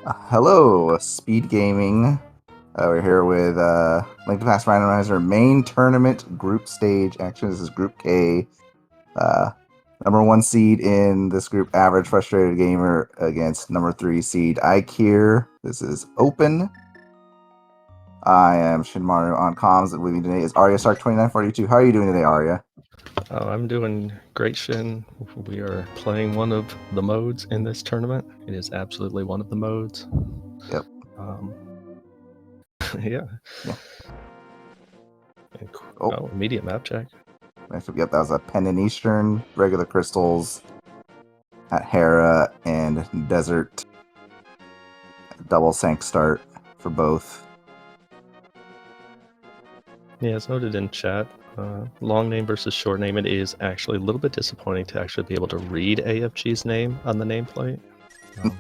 Hello, SpeedGaming. We're here with Link to Past Randomizer main tournament group stage action. This is Group K. Number 1 seed in this group, AverageFrustratedGamer, against number 3 seed, Eykir. This is open. I am Shinmaru on comms, and with me today is Arya Stark 2942. How are you doing today, Arya? Oh, I'm doing great, Shin. We are playing one of the modes in this tournament. It is absolutely one of the modes. Yep. Yeah. Yeah. Oh, immediate map check. Yep, that was a Pendant Eastern, regular crystals at Hera, and Desert. Double sank start for both. Yeah, it's noted in chat. Long name versus short name. It is actually a little bit disappointing to actually be able to read AFG's name on the nameplate.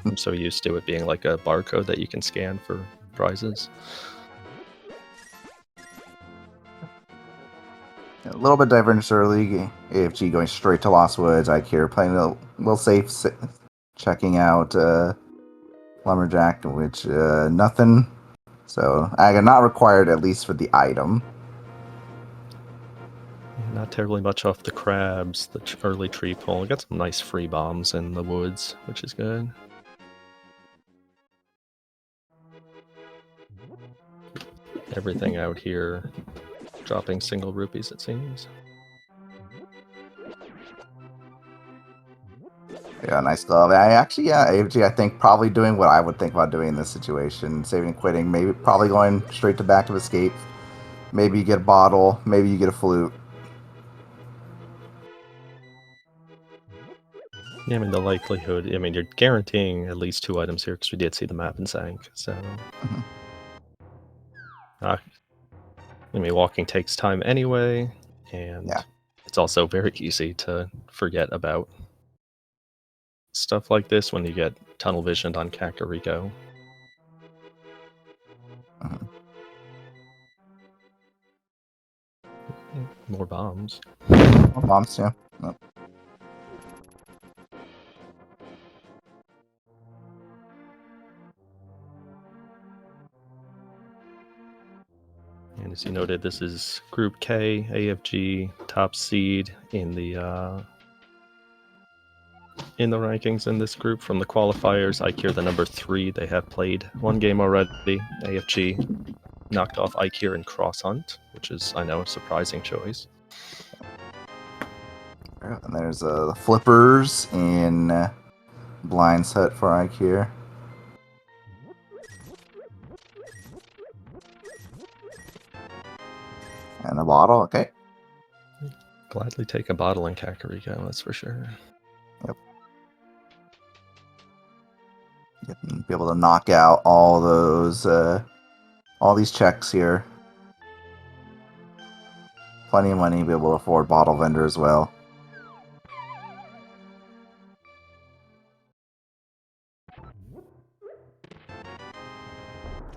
I'm so used to it being like a barcode that you can scan for prizes. A little bit divergence early. AFG going straight to Lost Woods. Eykir playing a little safe, checking out Lumberjack, which nothing. So Aga not required, at least for the item. Not terribly much off the crabs, the early tree pull. Got some nice free bombs in the woods, which is good. Everything out here dropping single rupees, it seems. Yeah, nice glove. AFG, I think, probably doing what I would think about doing in this situation. Saving and quitting, maybe probably going straight to back of escape. Maybe you get a bottle, maybe you get a flute. Yeah, I mean, the likelihood, you're guaranteeing at least 2 items here because we did see the map and sank, so. Walking takes time anyway, and Yeah. it's also very easy to forget about stuff like this when you get tunnel visioned on Kakariko. More bombs. More bombs, yeah. Nope. And as you noted, this is Group K, AFG, top seed in the rankings in this group from the qualifiers. Eykir, the number 3, they have played 1 game already. AFG knocked off Eykir in Cross Hunt, which is, I know, a surprising choice. And there's the flippers in blind set for Eykir. And a bottle, okay. Gladly take a bottle in Kakariko, that's for sure. Yep. Be able to knock out all those, all these checks here. Plenty of money to be able to afford bottle vendor as well.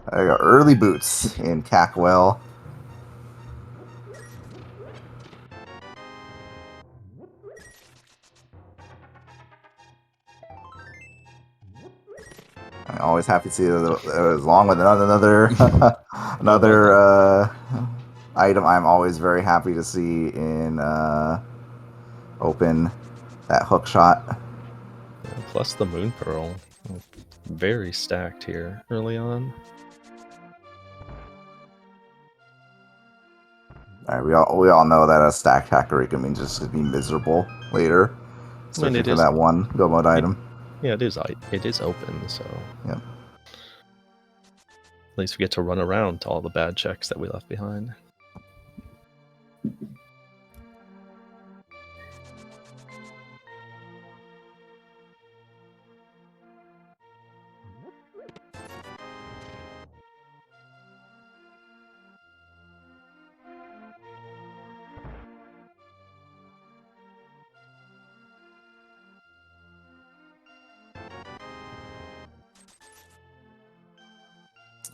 I got early boots in Cackwell. I'm always happy to see that along with another item. I'm always very happy to see in open that hook shot. Plus the Moon Pearl, very stacked here early on. All right, we all know that a stacked Kakariko means just to be miserable later, especially for that one go mode item. Yeah, it is open, so Yep. At least we get to run around to all the bad checks that we left behind.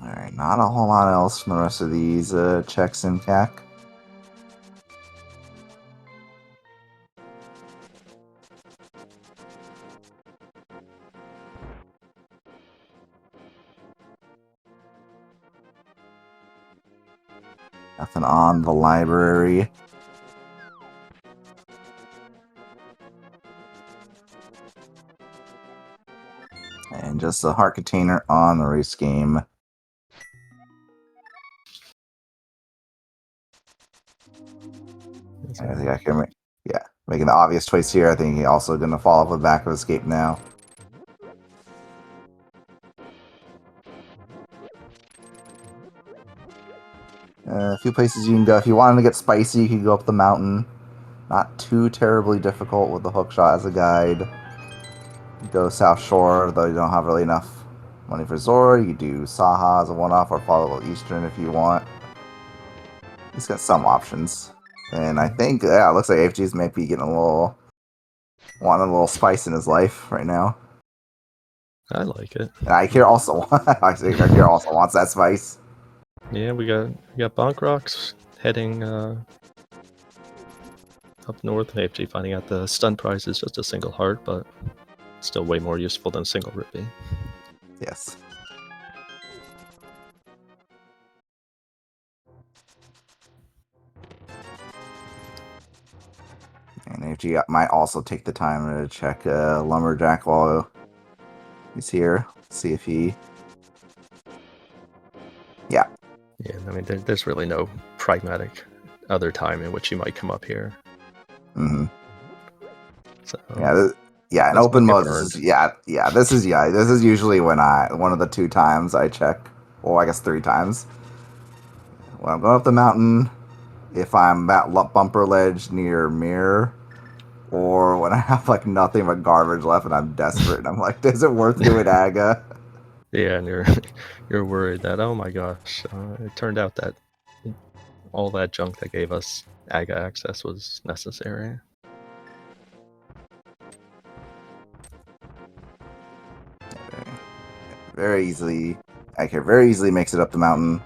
Alright, not a whole lot else from the rest of these checks in CAC. Nothing on the library. And just a heart container on the race game. I think I can making the obvious choice here. I think he's also going to fall off the back of escape now. A few places you can go. If you wanted to get spicy, you could go up the mountain. Not too terribly difficult with the hookshot as a guide. Go South Shore, though you don't have really enough money for Zora. You could do Saha as a one-off or follow Eastern if you want. He's got some options. And I think, yeah, it looks like AFG's might be getting wanting a little spice in his life right now. I like it. And Eykir also, I think Eykir also wants that spice. Yeah, we got Bonk Rocks heading up north. AFG finding out the stun prize is just a single heart, but still way more useful than a single Rippy. Yes. And AFG might also take the time to check Lumberjack while he's here. See if he... Yeah. Yeah, I mean, there's really no pragmatic other time in which you might come up here. Mm-hmm. So, in open mode, this is usually when one of the 2 times I check. Well, I guess 3 times. When I'm going up the mountain, if I'm at bumper ledge near mirror, or when I have like nothing but garbage left and I'm desperate and I'm like, is it worth doing Aga? Yeah, and you're worried that, oh my gosh, it turned out that all that junk that gave us Aga access was necessary. Very easily, Eykir very easily makes it up the mountain.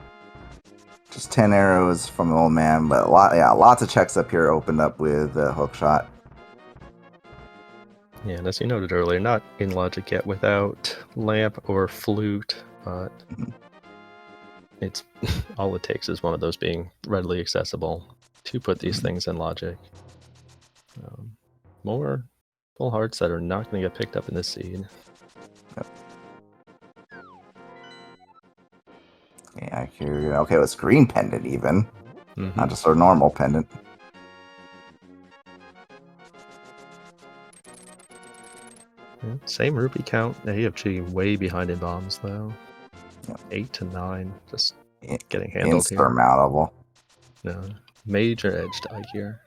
Just 10 arrows from the old man, but lots of checks up here opened up with a hook shot. Yeah, and as you noted earlier, not in logic yet without lamp or flute, but it's all it takes is one of those being readily accessible to put these things in logic. More full hearts that are not going to get picked up in this seed. Yep. Yeah, Eykir, okay, it's green pendant even, not just our normal pendant. Yeah, same rupee count. AFG way behind in bombs though. Yep. 8 to 9, just getting handled here. Insurmountable. No, major edge to Eykir.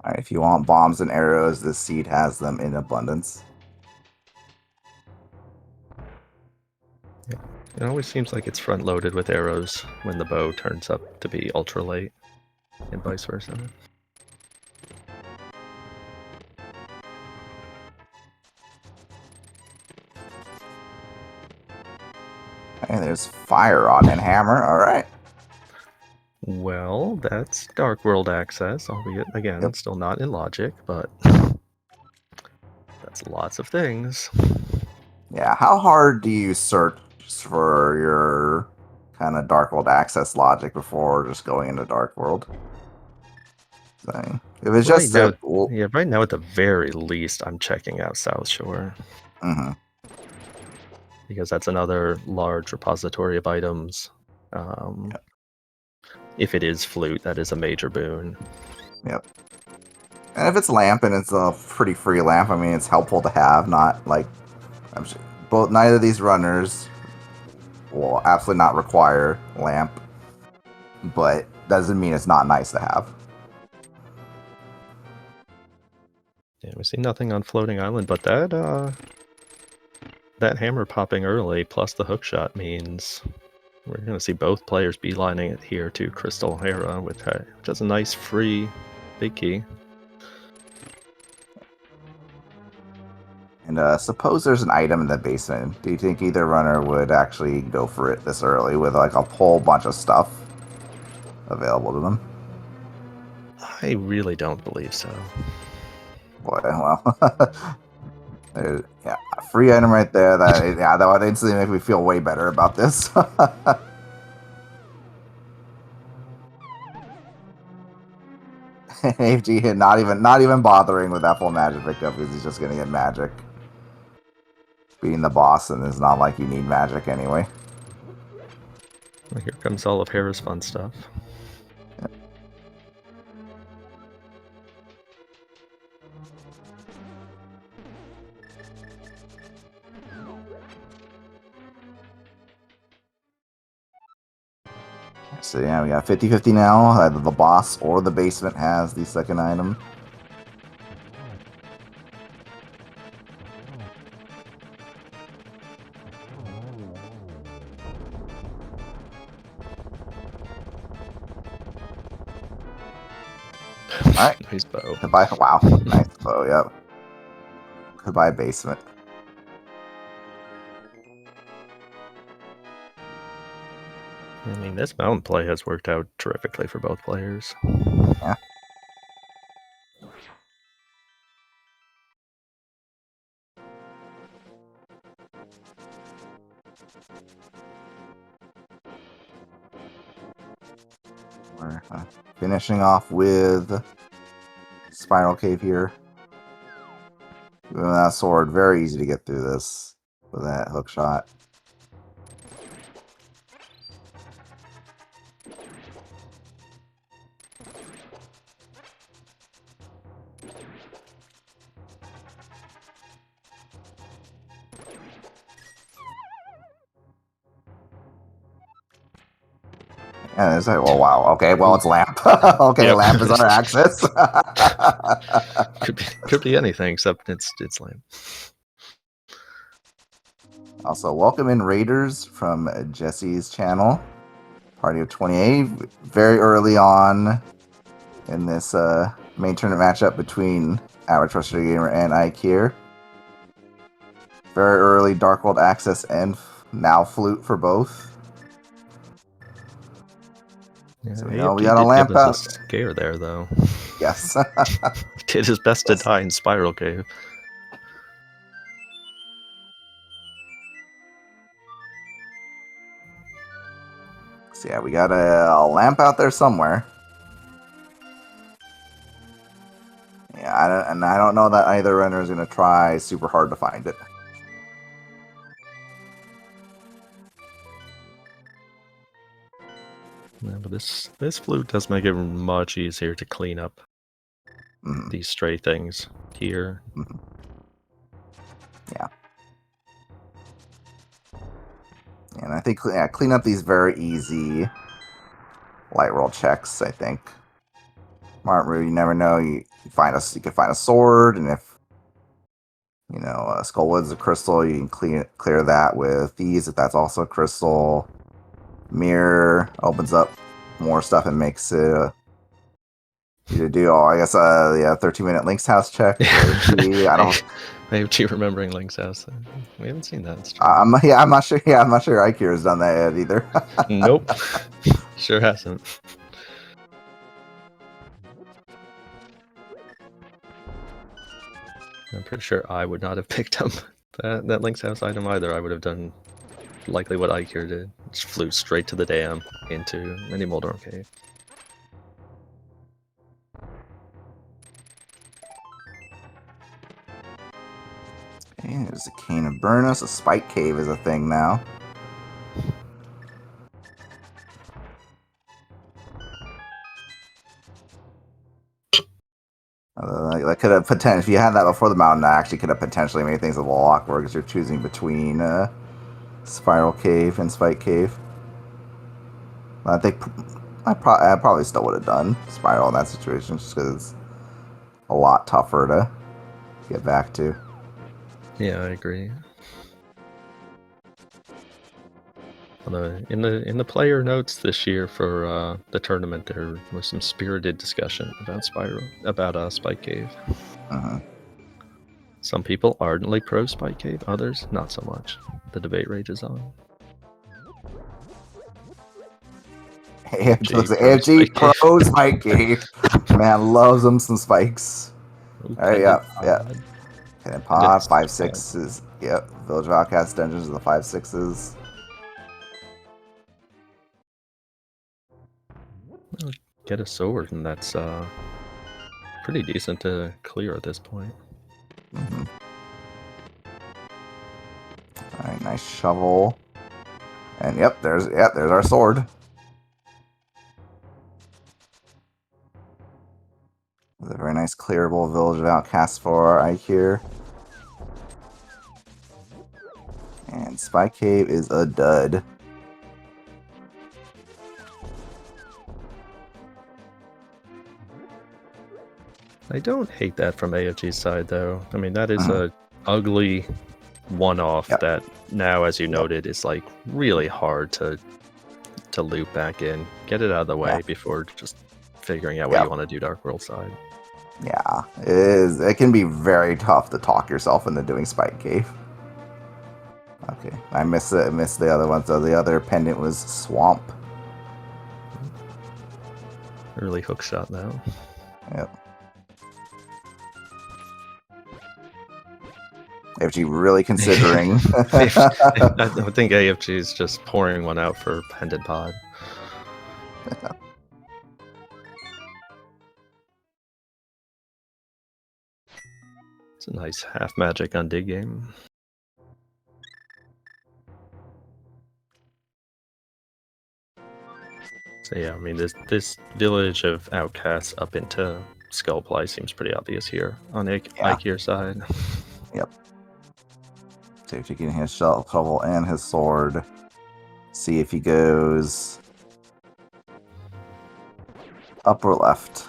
Alright, if you want bombs and arrows, this seed has them in abundance. Yeah. It always seems like it's front-loaded with arrows when the bow turns up to be ultra late, and vice versa. And there's fire rod and hammer, alright. Well, that's Dark World access, albeit, again, still not in logic, but that's lots of things. Yeah, how hard do you search for your kind of Dark World access logic before just going into Dark World? So, if it's just right now at the very least, I'm checking out South Shore. Mm-hmm. Because that's another large repository of items. If it is flute, that is a major boon. Yep. And if it's lamp and it's a pretty free lamp, I mean, it's helpful to have, not like... I'm sure neither of these runners will absolutely not require lamp, but doesn't mean it's not nice to have. Yeah, we see nothing on Floating Island, but that hammer popping early plus the hook shot means we're going to see both players beelining it here to Crystal Hera with just a nice free big key. And suppose there's an item in the basement. Do you think either runner would actually go for it this early with like a whole bunch of stuff? available to them. I really don't believe so. Boy, well, yeah, free item right there. That would instantly make me feel way better about this. AFG not even bothering with that full magic pickup because he's just gonna get magic. Being the boss, and it's not like you need magic anyway. Well, here comes all of Hera's fun stuff. So yeah, we got 50-50 now. Either the boss or the basement has the second item. Alright. Nice bow. Goodbye. Wow. Nice bow, yep. Goodbye, basement. I mean, this mountain play has worked out terrifically for both players. Yeah. We're finishing off with Spiral Cave here. With that sword, very easy to get through this with that hook shot. Yeah, it's like, well, wow. Okay, well, it's lamp. Okay, Yep. lamp is our axis. could be anything except it's lame. Also, welcome in Raiders from Jesse's channel. Party of 28. Very early on in this main tournament matchup between AverageFrustratedGamer and Eykir. Very early Dark World access and now flute for both. Yeah, So AFG we got a did lamp give us out. a scare there, though. Yes. He did his best to die in Spiral Cave. So yeah, we got a lamp out there somewhere. Yeah, I don't know that either runner is going to try super hard to find it. Yeah, but this flute does make it much easier to clean up these stray things here. Yeah. And I think clean up these very easy light roll checks, I think. Martin Rue, you never know. You can find a sword, and if Skullwood's a crystal, you can clear that with these if that's also a crystal. Mirror opens up more stuff and makes it you to do. I guess 13-minute Link's house check. I don't. Maybe remembering Link's house. We haven't seen that. I'm not sure. Yeah, I'm not sure Eykir has done that yet either. Nope. Sure hasn't. I'm pretty sure I would not have picked up that Link's house item either. I would have done likely what Eykir did. Just flew straight to the dam into any Moldorm cave. Okay, there's a Cane of Burnus. A Spike Cave is a thing now. That could have if you had that before the mountain, that actually could have potentially made things a little awkward because you're choosing between Spiral Cave and Spike Cave. I think I probably still would have done Spiral in that situation just because it's a lot tougher to get back to. Yeah, I agree. In the player notes this year for the tournament, there was some spirited discussion about Spike Cave. Some people ardently pro Spike Cave, others not so much. The debate rages on. Looks like AFG Pro Spike Cave. Man loves them some spikes. Ooh, All right, Pendant yeah. Pod. And Pod, 5/6s. Yep. Village of Outcast Dungeons are the 5/6s. Get a sword, and that's pretty decent to clear at this point. Mm-hmm. All right, nice shovel. And yep, there's our sword. With a very nice clearable Village of Outcasts for Eykir. And Spike Cave is a dud. I don't hate that from AFG's side, though. I mean, that is a ugly one-off that now, as you noted, is like really hard to loop back in. Get it out of the way before just figuring out what you want to do Dark World side. Yeah, it is. It can be very tough to talk yourself into doing Spike Cave. Okay, I missed the other one. So the other pendant was Swamp. Early hook shot now. Yep. AFG really considering. I think AFG is just pouring one out for Pendant Pod. It's a nice half magic on dig game. So yeah, I mean this village of outcasts up into Skullply seems pretty obvious here on Eykir's side. Yep. So if you can hit shovel and his sword, see if he goes up or left.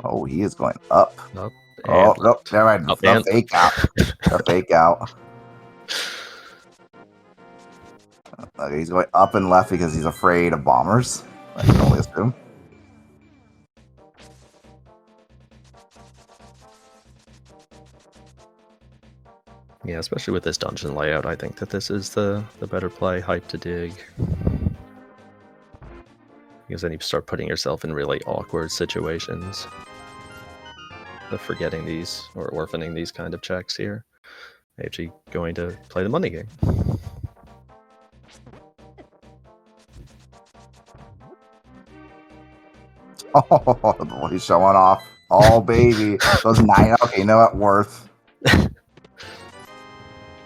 Oh, he is going up. Up. Oh no, never mind. The fake out. The fake out. Okay, he's going up and left because he's afraid of bombers. I can only assume. Yeah, especially with this dungeon layout, I think that this is the better play. Hype to dig. Because then you start putting yourself in really awkward situations. Of forgetting these, or orphaning these kind of checks here. Actually going to play the money game. Oh, he's showing off. Oh, baby. Those 9. Okay, you know what? Worth.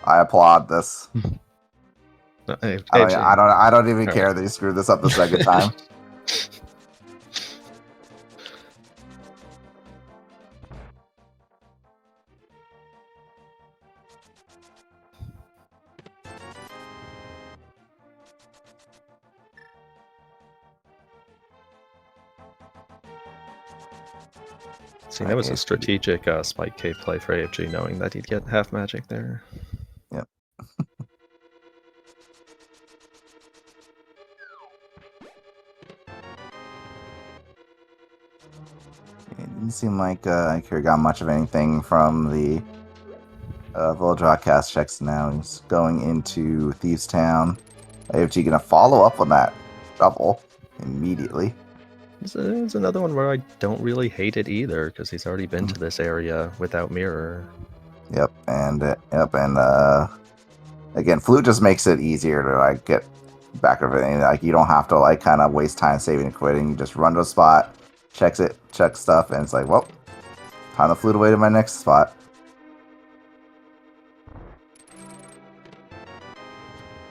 I applaud this. I don't even care that he screwed this up the second time. See, that was a strategic Spike Cave play for AFG, knowing that he'd get half magic there. Yep. It didn't seem like Eykir got much of anything from the Village Outcast checks now. He's going into Thieves Town. AFG gonna follow up on that double immediately. It's another one where I don't really hate it either, because he's already been to this area without mirror. Yep, and again, flute just makes it easier to like get back of it. Like you don't have to like kind of waste time saving and quitting. You just run to a spot, check stuff, and it's like, well, time to flute away to my next spot.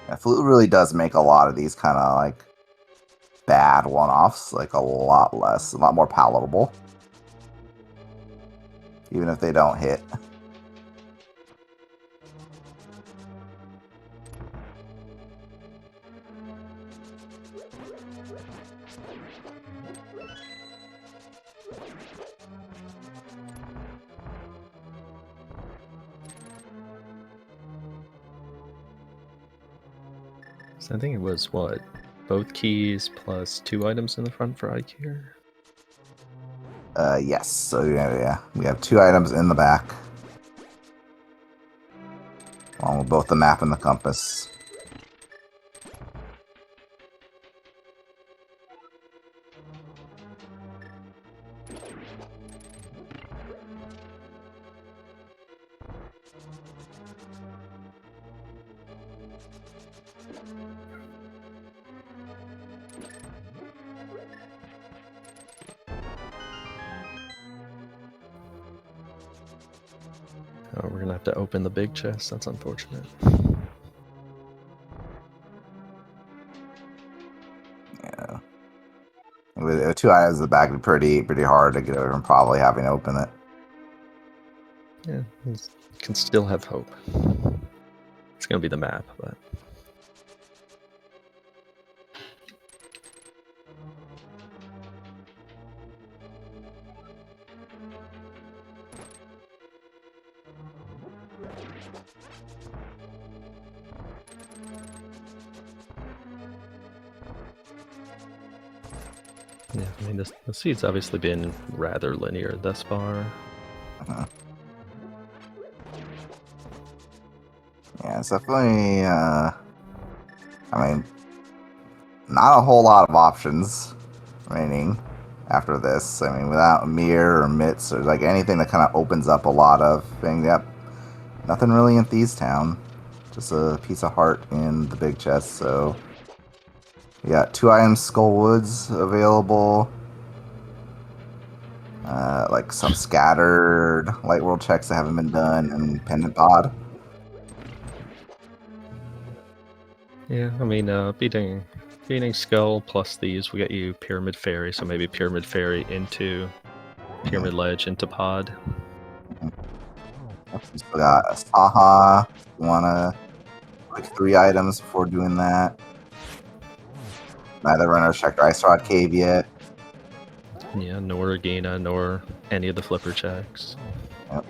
Yeah, flute really does make a lot of these kind of like bad one-offs like a lot more palatable, even if they don't hit. So I think it was what? Both keys plus 2 items in the front for Eykir? Yes. So yeah. We have 2 items in the back. Along with both the map and the compass. Oh, we're gonna have to open the big chest. That's unfortunate. Yeah. With 2 items in the back, it'd be pretty hard to get over and probably having to open it. Yeah, can still have hope. It's gonna be the map, but. Yeah, I mean, the seed's obviously been rather linear thus far. Uh-huh. Yeah, it's definitely, I mean, not a whole lot of options remaining after this. I mean, without mirror or mitts or like anything that kind of opens up a lot of things. Yep, nothing really in Thieves Town. Just a piece of heart in the big chest. So, we got 2 items, Skull Woods available. Like some scattered light world checks that haven't been done, and Pendant Pod. Yeah, I mean, beating Skull plus these will get you Pyramid Fairy, so maybe Pyramid Fairy into Pyramid Ledge into Pod. We still got a Saha. You wanna like 3 items before doing that. Neither runner checked Ice Rod Cave yet. Yeah, nor Regina, nor any of the flipper checks. Yep.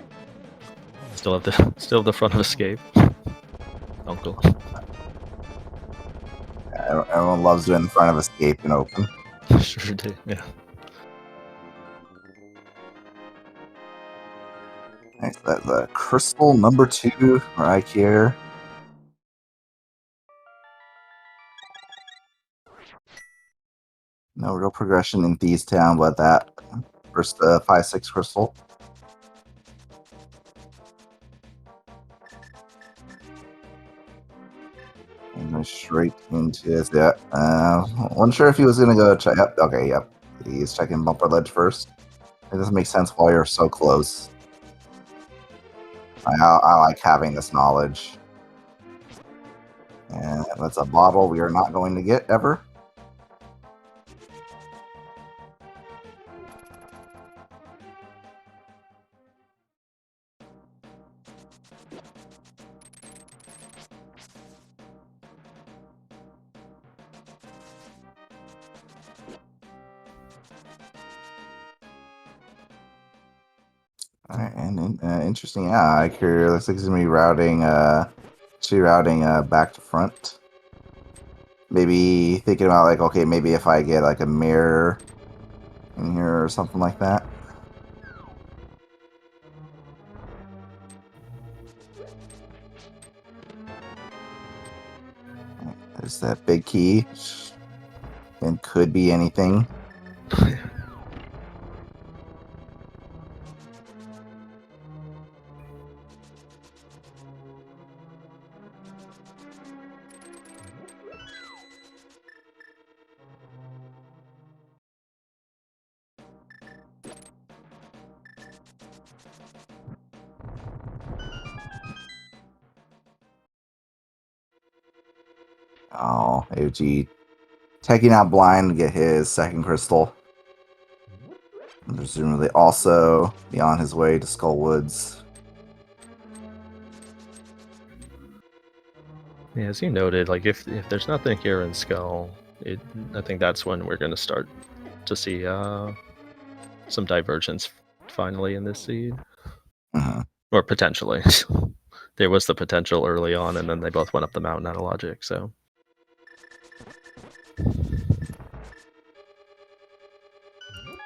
Still have the front of escape. Uncle. Everyone loves doing the front of escape and open. Sure do, yeah. Nice. That's the crystal number 2 for Eykir. No real progression in Thieves Town, but that first 5-6 crystal. And go straight into this. Yeah. Wasn't sure if he was gonna go check. Yep. Okay. Yep. He's checking bumper ledge first. It doesn't make sense while you're so close. I like having this knowledge. And that's a bottle we are not going to get ever. Alright, and interesting. Yeah, Eykir looks like he's gonna be routing back to front. Maybe thinking about like, okay, maybe if I get like a mirror in here or something like that. There's that big key. And could be anything. Oh, AG taking out blind to get his second crystal. And presumably also be on his way to Skull Woods. Yeah, as you noted, like if there's nothing here in Skull, I think that's when we're gonna start to see some divergence finally in this seed. Or potentially. There was the potential early on, and then they both went up the mountain out of logic, so.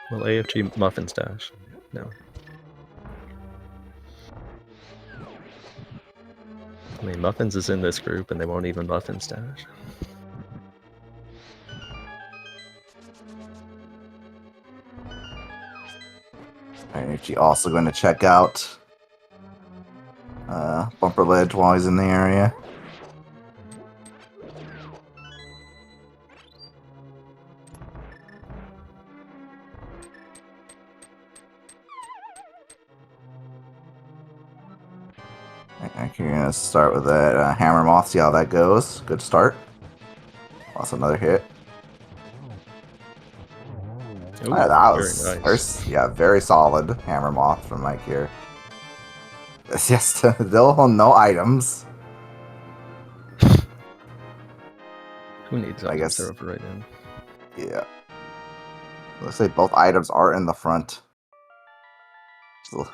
Well, AFG Muffin Stash. No. I mean, Muffins is in this group, and they won't even Muffin Stash. Alright, also going to check out Bumper Ledge while he's in the area. Alright, you're gonna start with that hammer moth, see how that goes. Good start. That's another hit. Ooh, That very was nice. very solid hammer moth from Eykir. Yes, still no items. Who needs I items? guess. They're over right in. Yeah. Looks like both items are in the front. So,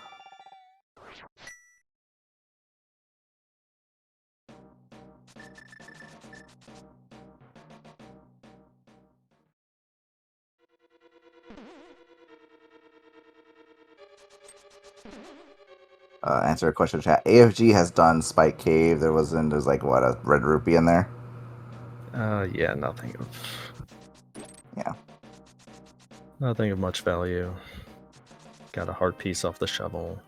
answer a question in chat. AFG has done Spike Cave. There's like what, a red rupee in there? Yeah, nothing of. Yeah. Nothing of much value. Got a hard piece off the shovel.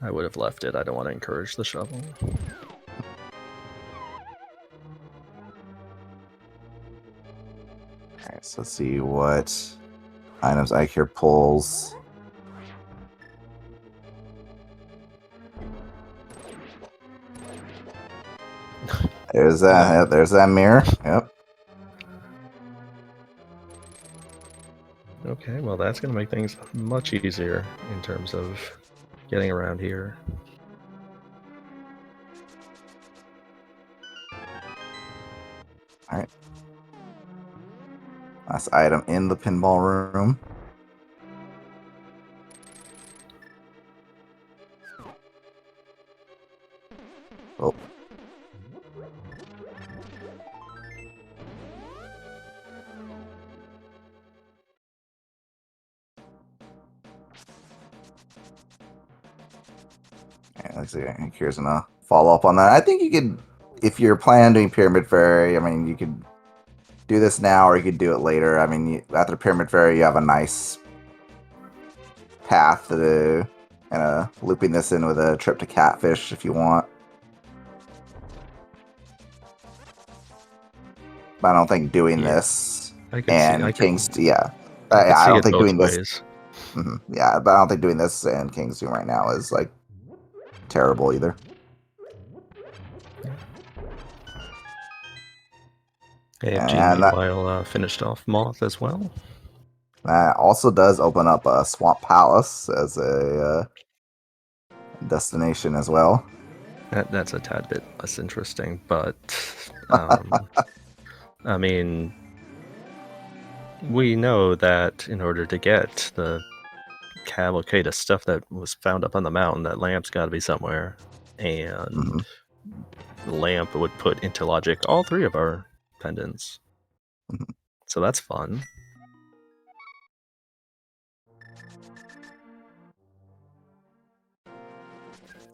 I would have left it. I don't want to encourage the shovel. Alright, so let's see what items Eykir pulls. There's that. Yeah. Yep, there's that mirror. Yep. Okay, well that's going to make things much easier in terms of getting around here. Alright. Last item in the pinball room. Oh. Yeah, let's see. Here's gonna follow up on that. I think you could, if you're planning on doing Pyramid Fairy, I mean, you could do this now or you could do it later. I mean, after Pyramid Fairy, you have a nice path to kind of looping this in with a trip to Catfish if you want. But I don't think doing this I could and see. King's, I I see don't it think both doing this. ways. Yeah, but I don't think doing this and King's Doom right now is like terrible either. AFG And that, meanwhile finished off Moth as well. that also does open up a Swamp Palace as a destination as well. That's a tad bit less interesting, but I mean, we know that in order to get the cavalcade of stuff that was found up on the mountain, that lamp's got to be somewhere, and the lamp would put into logic all three of our pendants. So that's fun.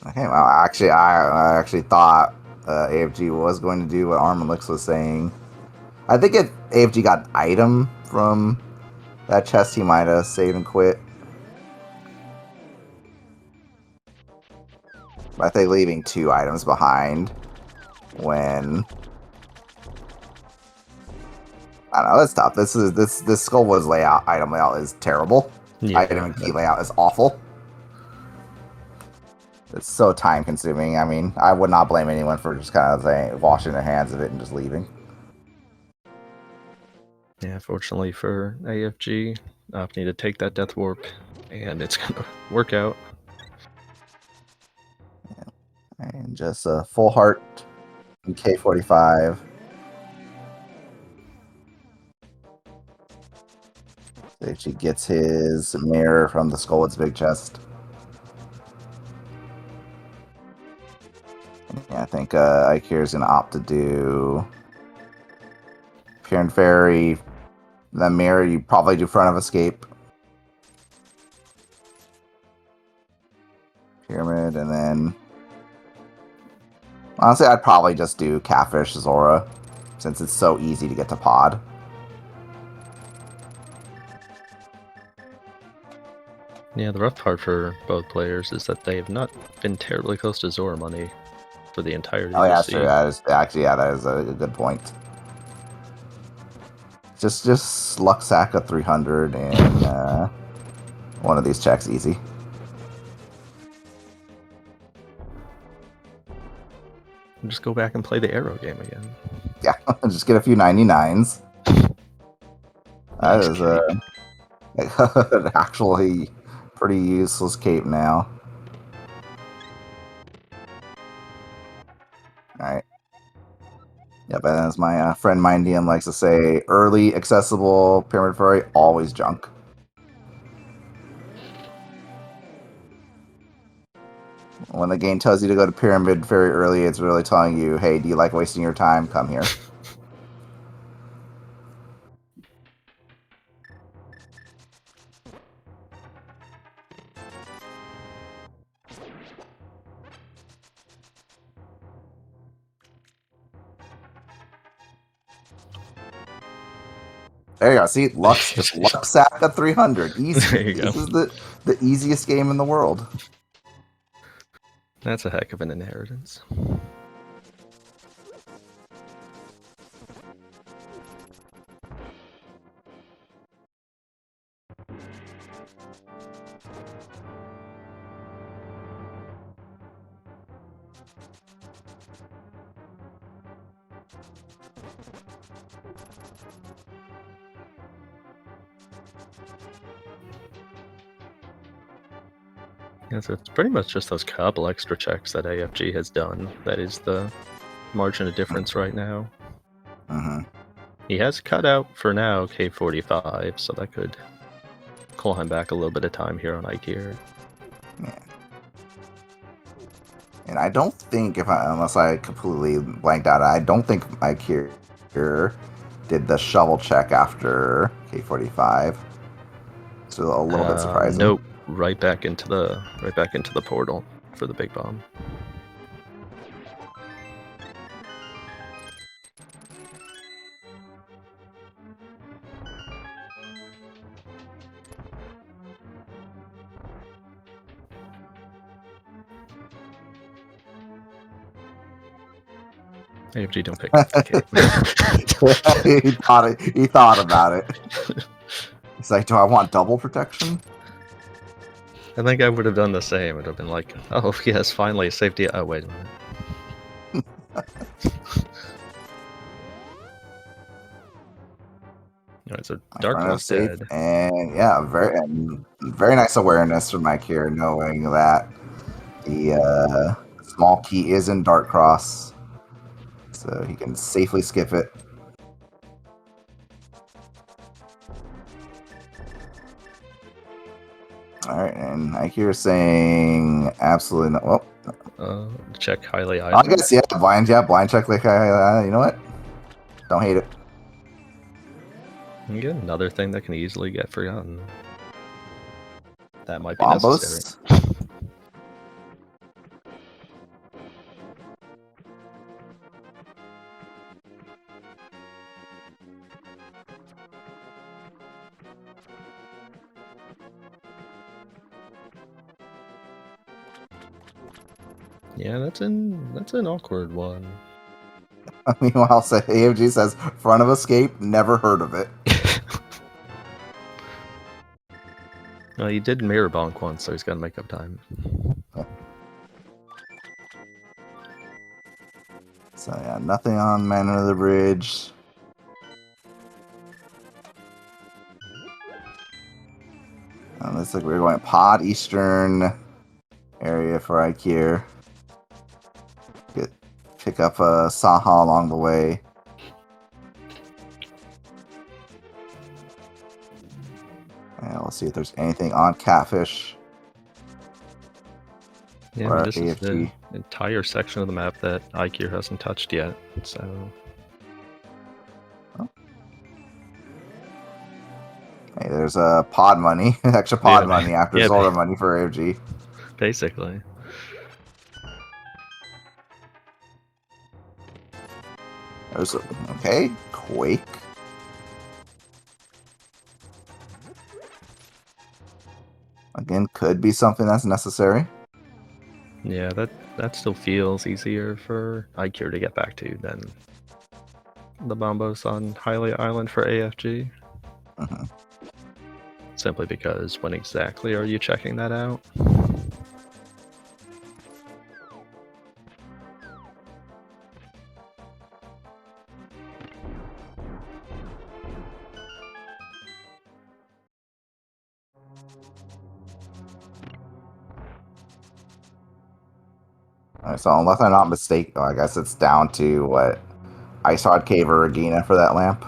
Okay, well, actually, I actually thought AFG was going to do what Armalix was saying. I think if AFG got an item from that chest, he might have saved and quit. But I think leaving 2 items behind when, I don't know, it's tough. This Skull Woods layout, item layout is terrible. Yeah, Item and key layout is awful. It's so time consuming. I mean, I would not blame anyone for just kind of washing their hands of it and just leaving. Yeah, fortunately for AFG, I need to take that death warp, and it's gonna work out. And just a full heart and K45. If she gets his mirror from the Skullwood's big chest. Yeah, I think Eykir is going to opt to do Pyramid Fairy. The mirror, you probably do Front of Escape. Pyramid, and then... Honestly, I'd probably just do Catfish Zora, since it's so easy to get to Pod. Yeah, the rough part for both players is that they have not been terribly close to Zora money for the entirety Oh of yeah, the sure. seed. That is actually, yeah, that is a good point. Just Luck Sack of 300 and One of these checks easy. Just go back and play the arrow game again. Yeah, just get a few 99s. That Nice is cape. an actually pretty useless cape now. Alright. Yep, and as my friend Mindium likes to say, early, accessible, Pyramid Furry, always junk. When the game tells you to go to Pyramid very early, it's really telling you, hey, do you like wasting your time? Come here. There you go. See, Lux just luck sack at 300. Easy. There you This go. is the easiest game in the world. That's a heck of an inheritance. Yeah, so it's pretty much just those couple extra checks that AFG has done. That is the margin of difference right now. Mm-hmm. He has cut out, for now, K45, so that could claw him back a little bit of time here on Eykir. Yeah. And I don't think, unless I completely blanked out, I don't think Eykir did the shovel check after K45. So a little bit surprising. Nope, right back into the portal for the big bomb. AFG, don't pick up the cape. he thought about it. He's like, do I want double protection? I think I would have done the same. It would have been like, oh yes, finally safety. Oh wait a minute. Alright, so Dark Claw's dead. And yeah, very nice awareness from Mike here, knowing that the small key is in Dark Cross, so he can safely skip it. Alright, and Eykir is saying absolutely no. Well, check highly island. I guess, yeah, blind check like you know what? Don't hate it. Again, another thing that can easily get forgotten. That might be Bombos. necessary. Yeah, that's an awkward one. Meanwhile, AFG says, front of escape, never heard of it. Well, he did mirror bonk once, so he's got to make up time. So yeah, nothing on Man Under the Bridge. Looks like we're going Pod Eastern area for Eykir. Pick up a Saha along the way. And we'll see if there's anything on Catfish. Yeah, or this AFG. is the entire section of the map that Eykir hasn't touched yet, so... Hey, there's pod money, extra pod money after Zora money for AFG. Basically. There's okay, Quake. Again, could be something that's necessary. Yeah, that still feels easier for Eykir to get back to than the bombos on Hylia Island for AFG. Mm-hmm. Simply because when exactly are you checking that out? Alright, so unless I'm not mistaken, I guess it's down to what? Ice Hot Cave or Regina for that lamp?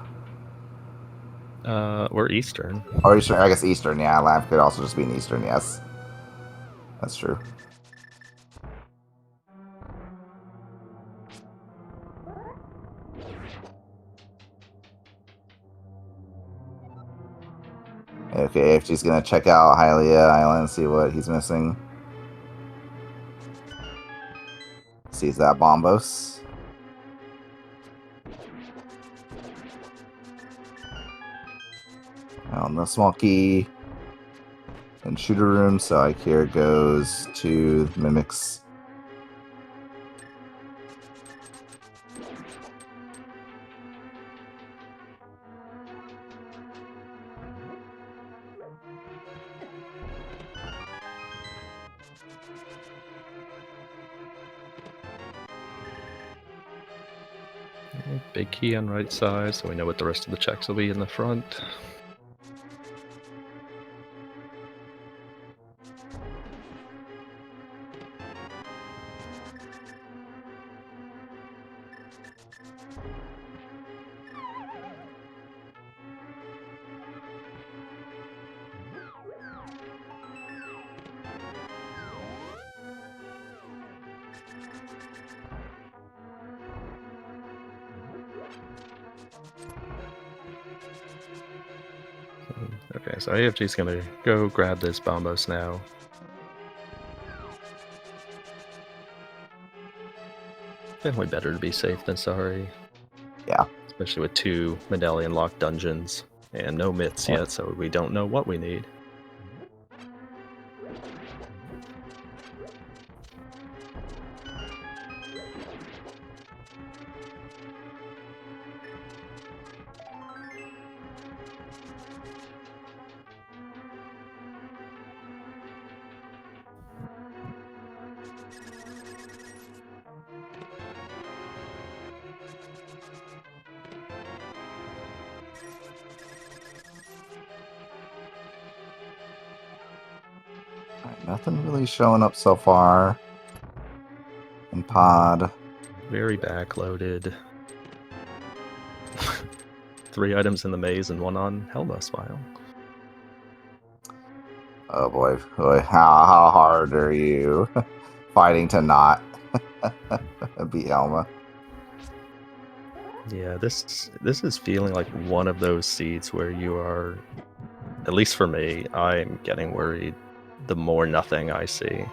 Or Eastern. Or Eastern, I guess Eastern, yeah. Lamp could also just be an Eastern, yes. That's true. Okay, if she's gonna check out Hylia Island, see what he's missing. Sees that Bombos. No small key. And shooter room, so Eykir goes to Mimics. Big key on right side, so we know what the rest of the checks will be in the front. Okay, so AFG's gonna go grab this Bombos now. Definitely better to be safe than sorry. Yeah. Especially with 2 medallion locked dungeons and no myths yet, so we don't know what we need. Nothing really showing up so far in pod. Very backloaded. 3 items in the maze and 1 on Helma Smile. Oh boy, how hard are you fighting to not beat Helma? Yeah, this is feeling like one of those seeds where you are, at least for me, I'm getting worried the more nothing I see.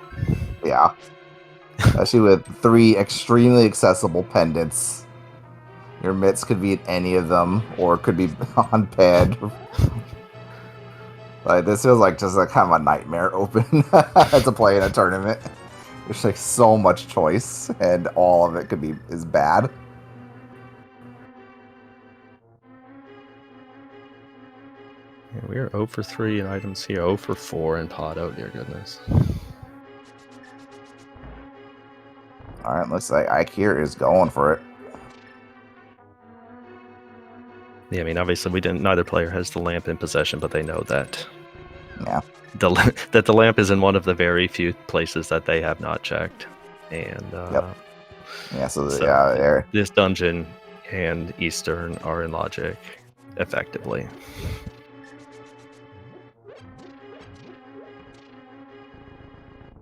Yeah. Especially with 3 extremely accessible pendants. Your mitts could be in any of them, or could be on ped. Like, this feels like just like kind of a nightmare open to play in a tournament. There's like so much choice, and all of it is bad. Yeah, we are 0 for 3 in items here, 0 for 4 in pod. Oh dear goodness. Alright, looks like Eykir is going for it. Yeah, I mean, obviously neither player has the lamp in possession, but they know that Yeah. that the lamp is in one of the very few places that they have not checked. And Yep. Yeah, so yeah, this dungeon and Eastern are in logic effectively.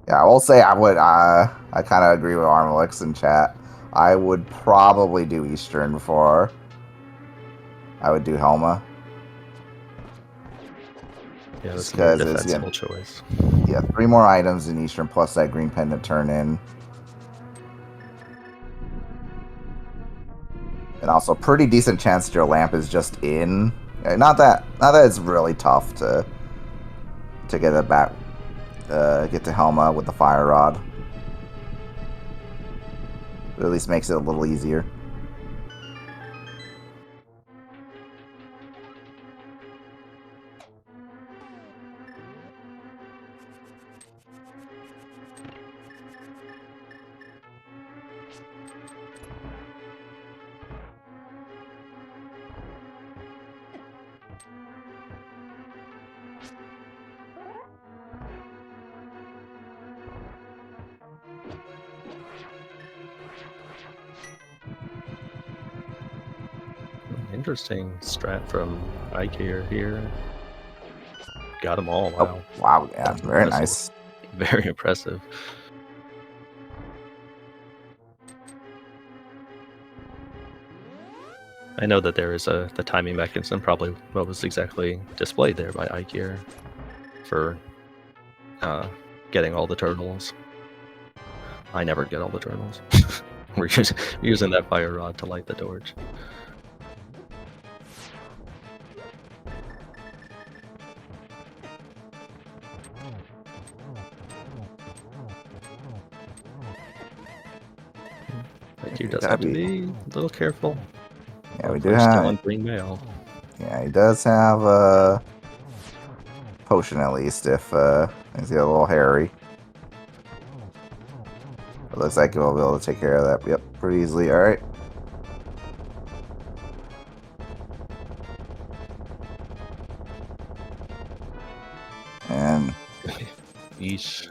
Yeah, I will say I kind of agree with Armalix in chat. I would probably do Eastern before I would do Helma. Yeah, that's a very defensible choice. Yeah, 3 more items in Eastern plus that green pendant turn in. And also pretty decent chance your lamp is just in. Not that it's really tough to get it back, get to Helma with the fire rod. It at least makes it a little easier. interesting strat from Eykir here. Got them all. Oh, Wow. wow, yeah, very Impressive. nice. Very impressive. I know that there is the timing mechanism, probably what was exactly displayed there by Eykir for getting all the turtles. I never get all the turtles. We're using that fire rod to light the torch. Eykir does have to be a little careful. Yeah, we do We're still on have. green mail. Yeah, he does have a potion at least. If he's got a little hairy. It looks like we'll be able to take care of that. Yep, pretty easily. All right. And Yeesh.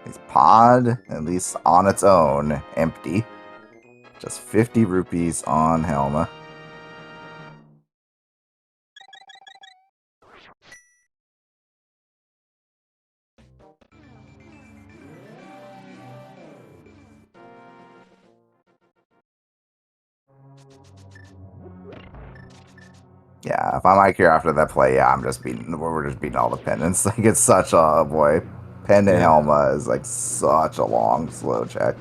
his pod, at least on its own, empty. Just 50 rupees on Helma. Yeah, if I'm Eykir after that play, yeah, we're just beating all the pendants. Like, it's such a, boy, pendant Helma is like such a long, slow check.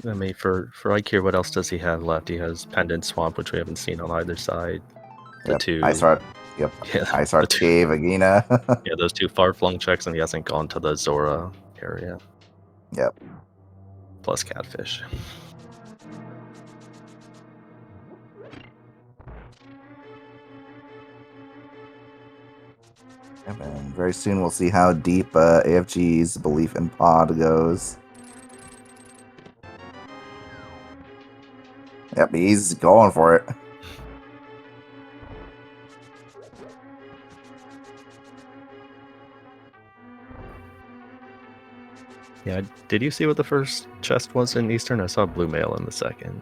I mean, for Eykir, what else does he have left? He has Pendant Swamp, which we haven't seen on either side. The two... Ice Heart Cave, Agina. Yeah, those two far-flung checks, and he hasn't gone to the Zora area. Yep. Plus Catfish. And very soon we'll see how deep AFG's belief in pod goes. Yep, he's going for it. Yeah, did you see what the first chest was in Eastern? I saw blue mail in the second.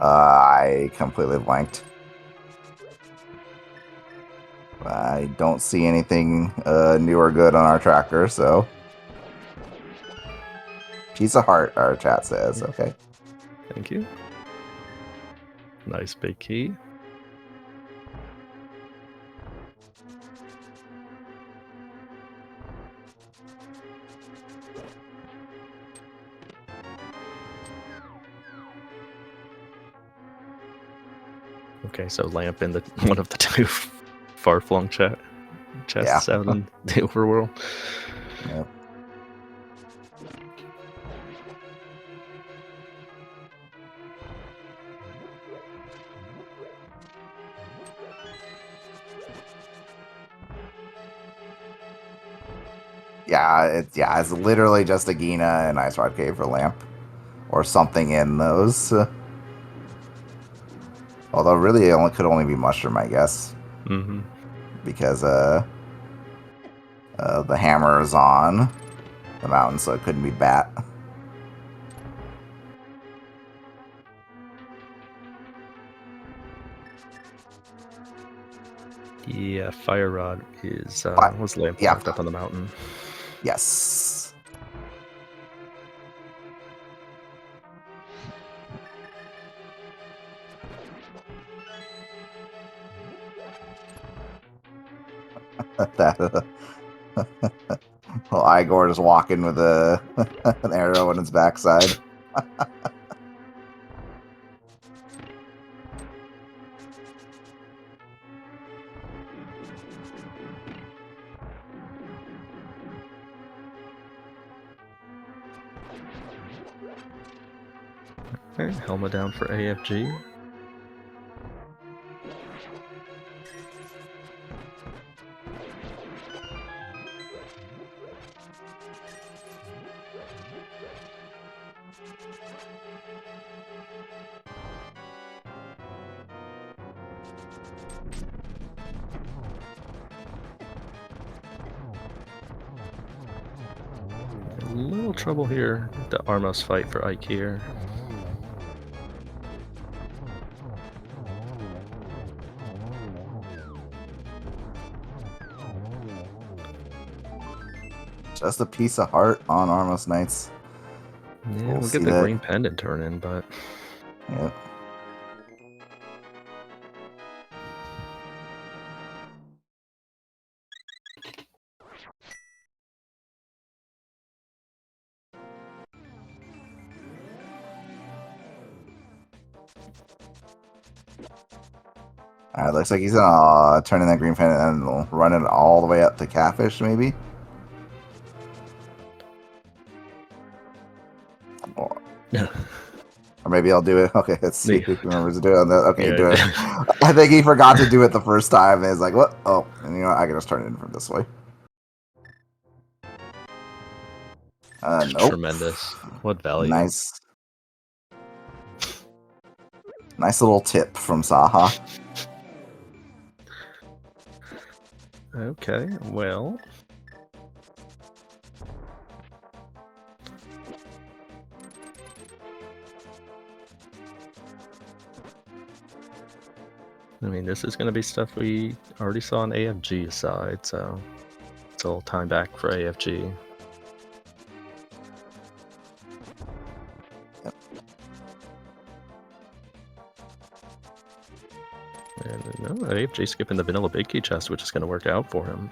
I completely blanked. I don't see anything new or good on our tracker, so. Piece of heart, our chat says. Okay. Thank you. Nice big key. Okay, so lamp in the one of the two far-flung chests out in the overworld. Yep. It's literally just a Gina and Ice Rod Cave for lamp, or something in those. Although really, it could only be mushroom, I guess. Mm-hmm. Because the hammer is on the mountain, so it couldn't be bat. Yeah, fire rod is was lamp locked up on the mountain. Yes. That well, Igor just walking with an arrow in its backside. Okay, Helma down for AFG. A little trouble here. The Armos fight for Eykir. Just a piece of heart on Armos Knights. Yeah, We'll we'll see get the that. green pendant turn in, but Yep. Alright, looks like he's gonna turn in that green pendant and we'll run it all the way up to Catfish, maybe? Or maybe I'll do it. Okay, let's see if he remembers to do it. Okay, do it. I think he forgot to do it the first time and he's like, what? Oh, and you know what? I can just turn it in from this way. Nope. Tremendous. What value? Nice. Nice little tip from Saha. Okay, well. I mean, this is going to be stuff we already saw on AFG's side, so it's a little time back for AFG. Yep. And no, AFG skipping the vanilla big key chest, which is going to work out for him.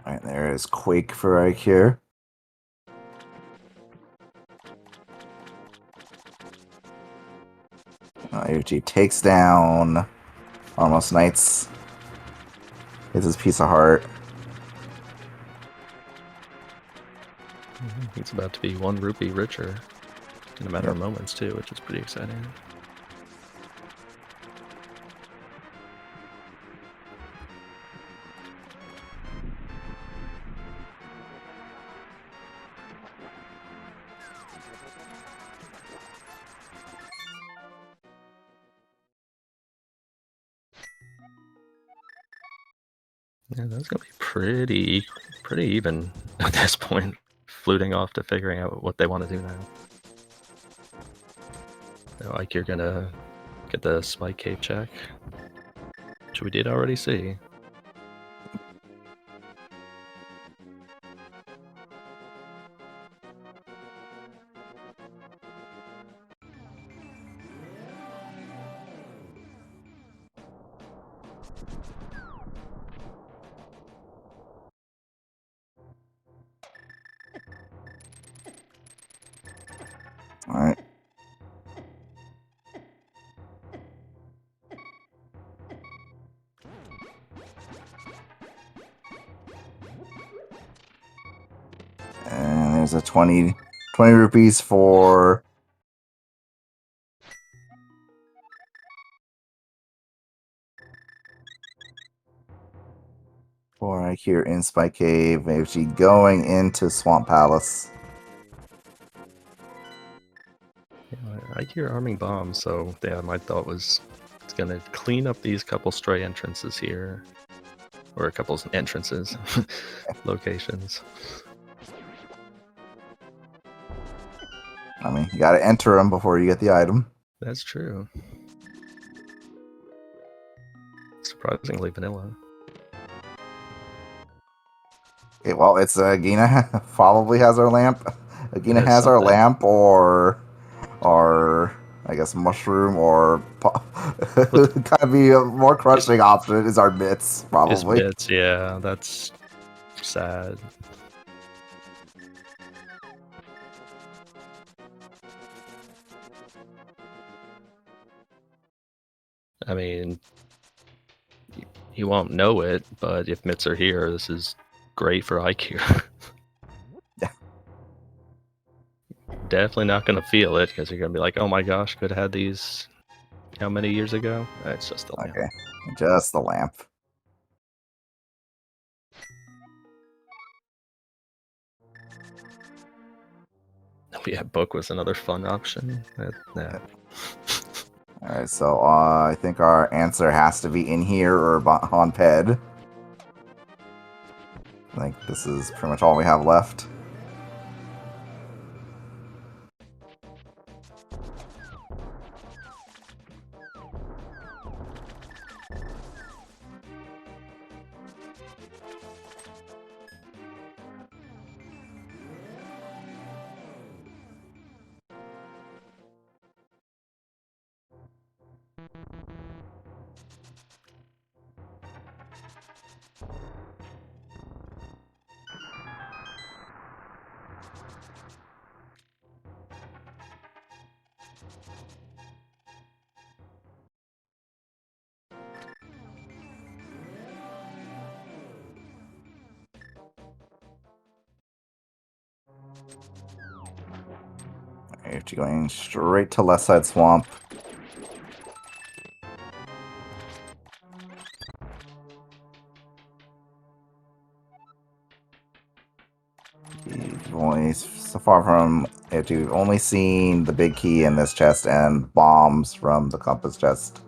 Alright, there is Quake for Eykir. AFG takes down Armos Knights. It's his piece of heart. He's about to be 1 rupee richer in a matter of moments, too, which is pretty exciting. Yeah, that's gonna be pretty even at this point, fluting off to figuring out what they want to do now. Like you're gonna get the spike cape check, which we did already see. Alright. And there's a 20 rupees for Eykir in Spike Cave. AFG going into Swamp Palace. Eykir arming bombs, so yeah, my thought was it's gonna clean up these couple stray entrances here, or a couple entrances, locations. I mean, you gotta enter them before you get the item. That's true. Surprisingly vanilla. Okay, well, it's Gina probably has our lamp. Gina has our Something. lamp, or I guess mushroom, or kind of be a more crushing option is our mitts, probably. Is bits, yeah, that's sad. I mean, You won't know it, but if mitts are here, this is great for Eykir. Yeah. Definitely not going to feel it because you're going to be like, oh my gosh, could have had these how many years ago? It's just the lamp. Okay, just the lamp. Yeah, book was another fun option. Yeah. All right, so I think our answer has to be in here or on Ped. I think this is pretty much all we have left. Alright, going straight to left side swamp. You've only, so far from it, you've only seen the big key in this chest and bombs from the compass chest.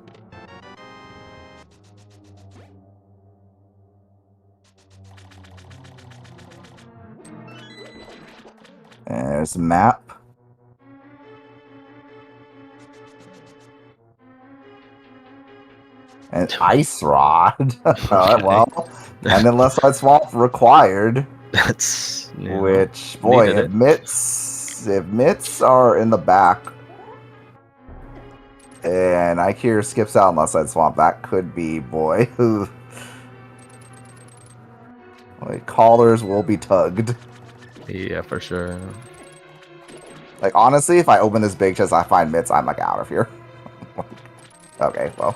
And there's a map. An ice rod. Alright, well, and then left side swamp required. That's Which, boy, if mitts are in the back and Eykir skips out on left side swamp, that could be, boy, like, collars will be tugged. Yeah, for sure. Like, honestly, if I open this big chest, I find mitts, I'm like out of here. Okay, well,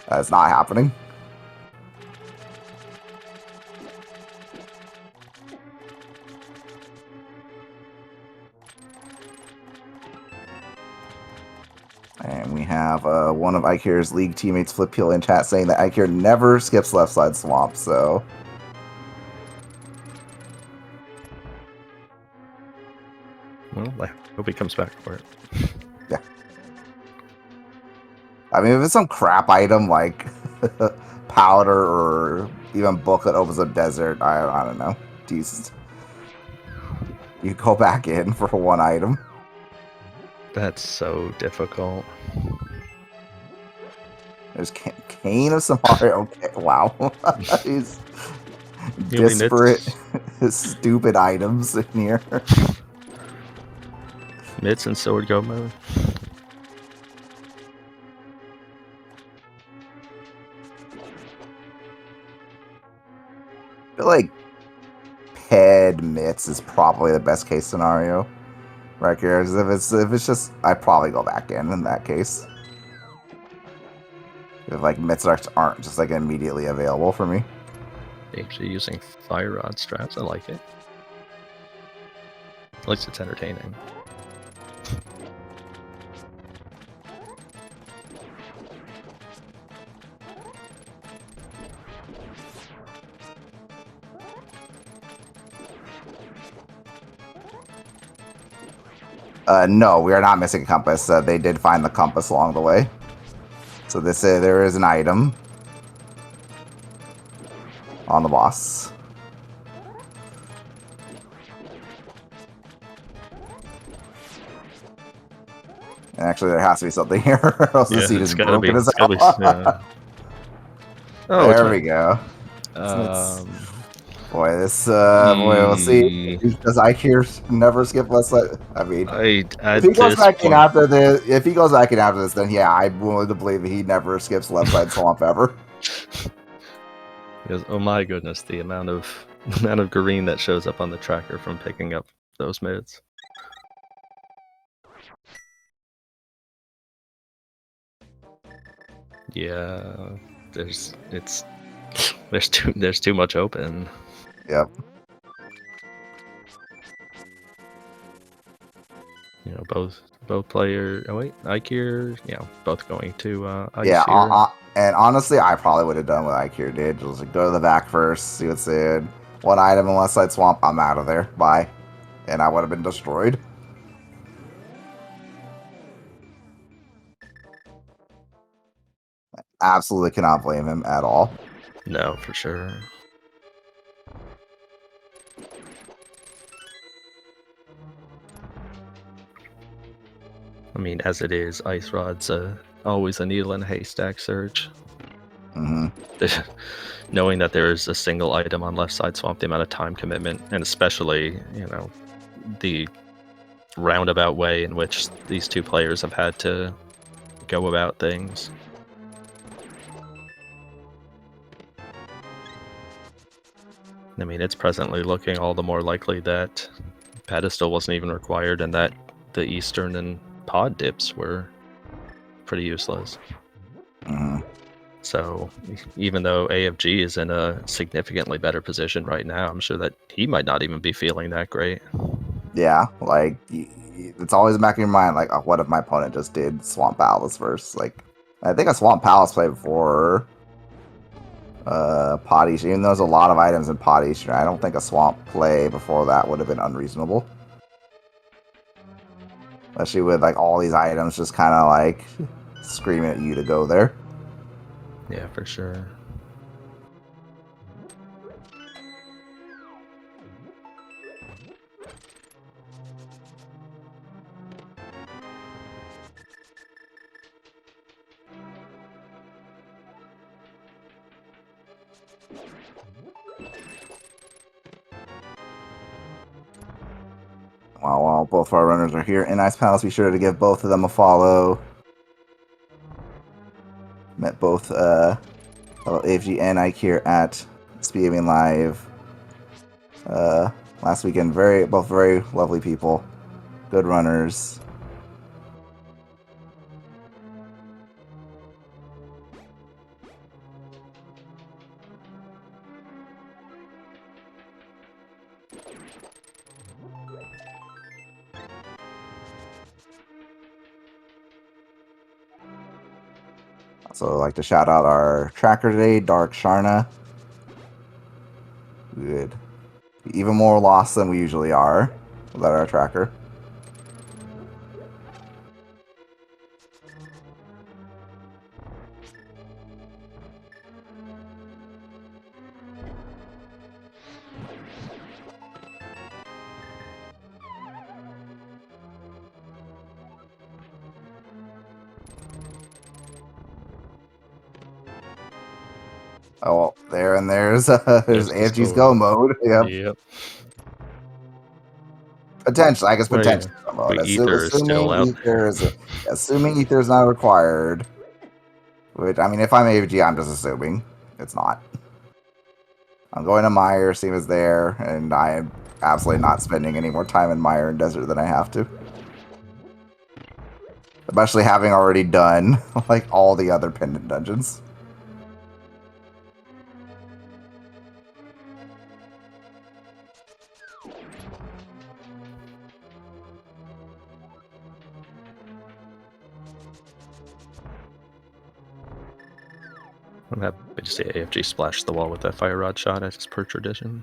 that's not happening. And we have one of Eykir's league teammates, Flip Peel, in chat saying that Eykir never skips left side swamp, so... Well, I hope he comes back for it. Yeah. I mean, if it's some crap item like powder or even book that opens up desert, I don't know. Jesus. You go back in for one item. That's so difficult. There's Kane of Samaria. Okay, wow. These You mean disparate, stupid items in here. mitts and sword go mode? I feel like Ped mitts is probably the best case scenario right here. If it's just, I'd probably go back in that case. If like mitts aren't just like immediately available for me. Actually using fire rod straps, I like it. At least it's entertaining. No, we are not missing a compass. They did find the compass along the way. So there is an item on the boss. And actually, there has to be something here, or else the seed is broken as hell. Yeah. Oh, there we go. Boy, this boy, we'll see. Does Eykir never skip left side? I mean, if he goes back in after this, then yeah, I'm willing to believe that he never skips left side swamp ever. Because oh my goodness, the amount of green that shows up on the tracker from picking up those mids. Yeah, it's There's too much open. Yep. You know, both player. Oh wait, Eykir. Yeah, both going to ice Yeah, here. and honestly, I probably would have done what Eykir did. Just like go to the back first, see what's in. One item in West Side Swamp, I'm out of there. Bye. And I would have been destroyed. Absolutely cannot blame him at all. No, for sure. I mean, as it is, Ice Rod's always a needle in a haystack search. Mm-hmm. Knowing that there is a single item on left side swamp, the amount of time commitment, and especially, you know, the roundabout way in which these two players have had to go about things. I mean, it's presently looking all the more likely that pedestal wasn't even required and that the eastern and pod dips were pretty useless. Mm-hmm. So even though AFG is in a significantly better position right now, I'm sure that he might not even be feeling that great. Yeah, like it's always back in your mind, like, oh, what if my opponent just did Swamp Palace first? Like, I think a Swamp Palace play before Pot Eater, even though there's a lot of items in Pot Eater, I don't think a Swamp play before that would have been unreasonable. Especially with like all these items just kind of like screaming at you to go there. Yeah, for sure. While both our runners are here in Ice Palace, be sure to give both of them a follow. Met both AFG and Eykir at SpeedGaming Live last weekend. Both very lovely people, good runners. So I'd like to shout out our tracker today, Dark Sharna. Good. Even more lost than we usually are without our tracker. Oh, well, there's AFG's go mode. Yep. Potentially, I guess Well, yeah. potentially. Go mode. Ether is still out. Assuming Ether is not required. Which, I mean, if I'm AVG, I'm just assuming it's not. I'm going to Mire, see what's there, and I am absolutely not spending any more time in Mire and Desert than I have to. Especially having already done, like, all the other Pendant dungeons. I'm happy to see AFG splash the wall with that fire rod shot as per tradition.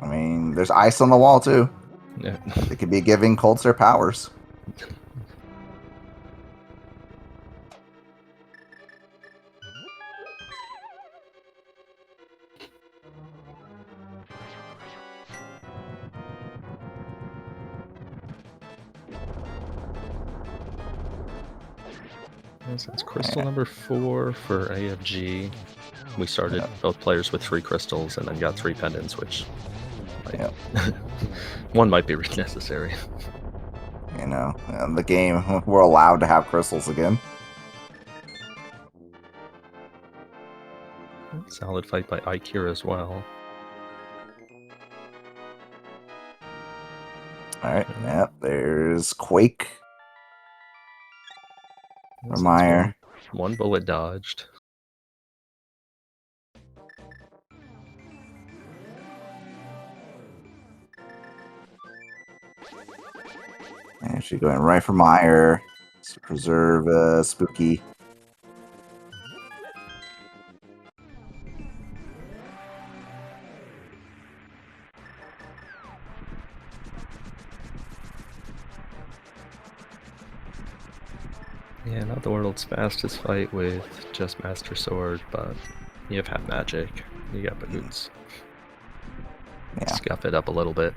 I mean, there's ice on the wall, too. Yeah. It could be giving Colts their powers. Since crystal number 4 for AFG, we started both players with 3 crystals and then got 3 pendants, which one might be necessary. You know, in the game, we're allowed to have crystals again. Solid fight by Eykir as well. Alright, yep, there's Quake. Mire. One bullet dodged. Actually going right for Meyer. To preserve Spooky. Yeah, not the world's fastest fight with just Master Sword, but you have half magic. You got boots. Yeah. Scuff it up a little bit.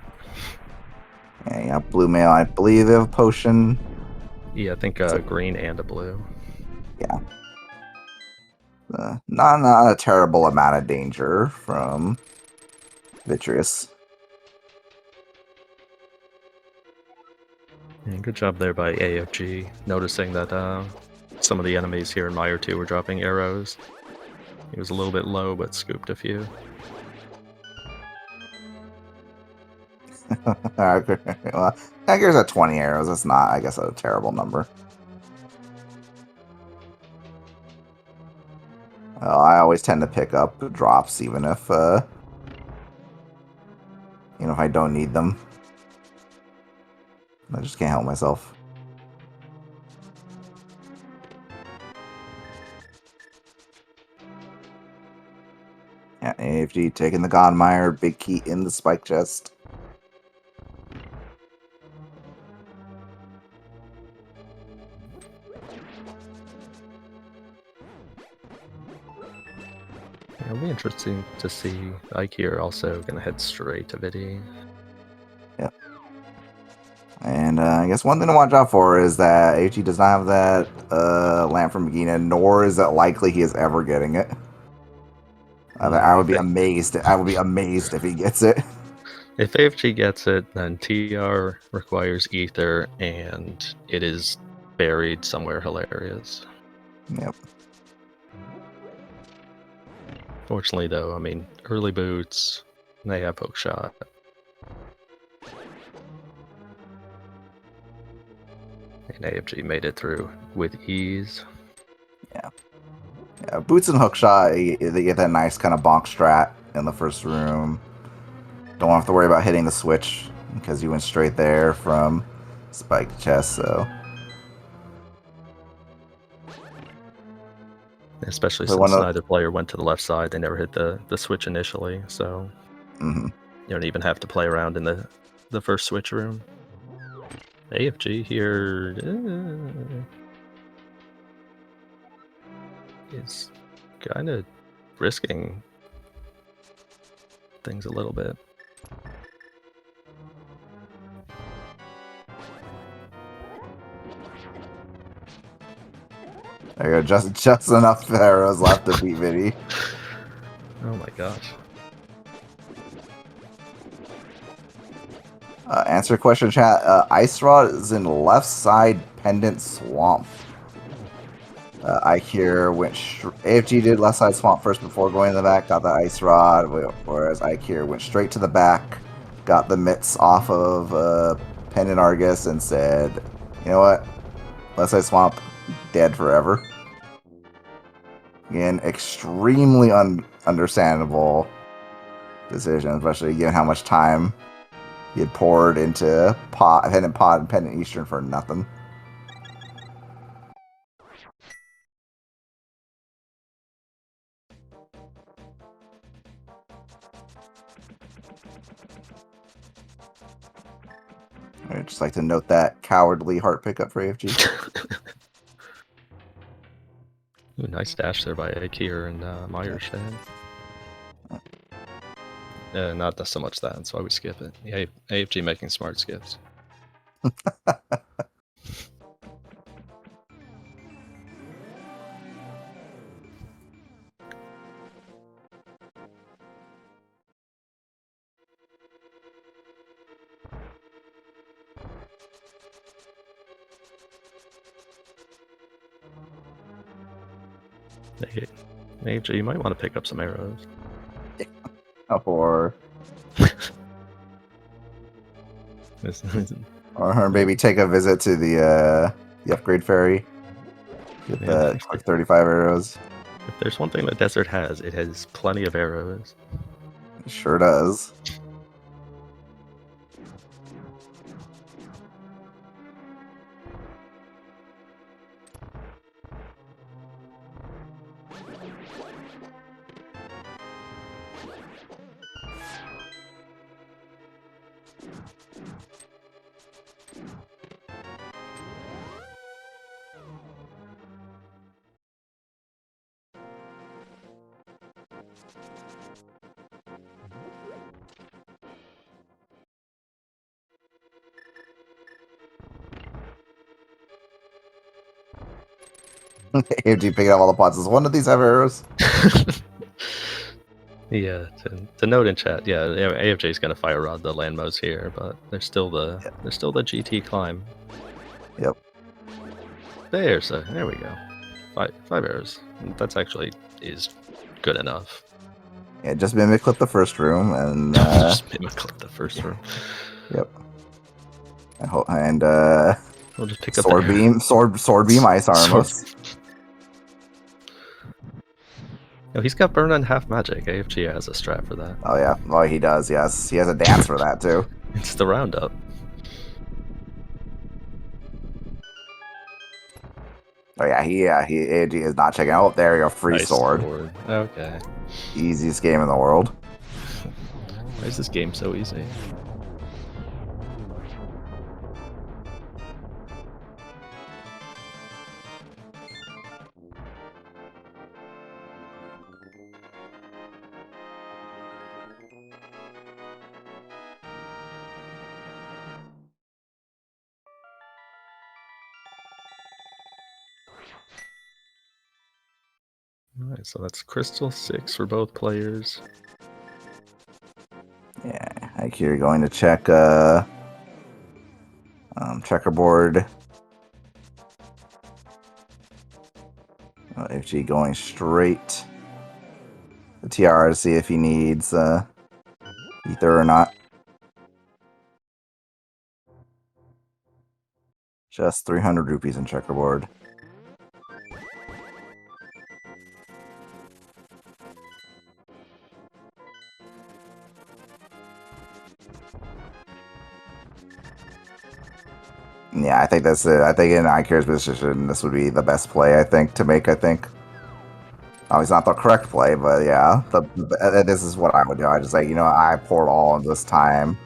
Yeah, you got blue mail. I believe they have a potion. Yeah, I think green and a blue. Yeah. Not a terrible amount of danger from Vitreous. Yeah, good job there by AFG, noticing that some of the enemies here in Meyer 2 were dropping arrows. He was a little bit low, but scooped a few. Well, Eykir's at 20 arrows. That's not, I guess, a terrible number. I always tend to pick up drops, even if I don't need them. I just can't help myself. Yeah, AFG taking the Godmire, big key in the spike chest. It'll be interesting to see Eykir also going to head straight to Vidi. Yep. And I guess one thing to watch out for is that AFG does not have that lamp from Megina, nor is it likely he is ever getting it. I would be amazed. I would be amazed if he gets it. If AFG gets it, then TR requires Ether, and it is buried somewhere hilarious. Yep. Fortunately, though, I mean, early boots, they have poke shot. And AFG made it through with ease. Yeah. Boots and hookshot, they get that nice kind of bonk strat in the first room. Don't have to worry about hitting the switch because you went straight there from spike chest. So, especially since neither player went to the left side, they never hit the switch initially. So you don't even have to play around in the first switch room. AFG here is kind of risking things a little bit. There you go, just enough arrows left to beat Vidi. Oh my gosh. Answer question, chat. Ice Rod is in left side Pendant Swamp. Eykir went AFG did left side swamp first before going to the back, got the Ice Rod, whereas Eykir went straight to the back, got the mitts off of Pendant Argus, and said, "You know what? Left side swamp, dead forever." Again, extremely understandable decision, especially given how much time he had poured into Pendant Pod and Pendant Eastern for nothing. I'd just like to note that cowardly heart pickup for AFG. Ooh, nice dash there by Eykir and Meyerstead. Not so much that, so I would skip it. Yeah, AFG making smart skips. AFG, you might want to pick up some arrows. Or maybe take a visit to the upgrade ferry. Get the quick 35 arrows. If there's one thing the desert has, it has plenty of arrows. It sure does. AFG picking up all the pots. Does one of these have arrows? Yeah, to note in chat, yeah, AFJ is gonna fire rod the landmos here, but there's still the GT climb. Yep. There we go. Five arrows. That's actually is good enough. Yeah, just mimic clip the first room and Just mimic clip the first room. Yep. And We'll just pick sword up beam, sword beam, ice armors. No, he's got burn on half magic. AFG has a strat for that. Oh yeah, well he does. Yes, he has a dance for that too. It's the roundup. Oh yeah, he is not checking. Oh, there you go, free Nice sword. Okay. Easiest game in the world. Why is this game so easy? Alright, so that's Crystal 6 for both players. Yeah, Eykir going to check checkerboard. FG going straight the TR to see if he needs ether or not. Just 300 rupees in checkerboard. Yeah, I think that's it. I think in Eykir's position, this would be the best play, I think, to make, I think. Oh, it's not the correct play, but yeah, this is what I would do. I just like, I poured all in this time,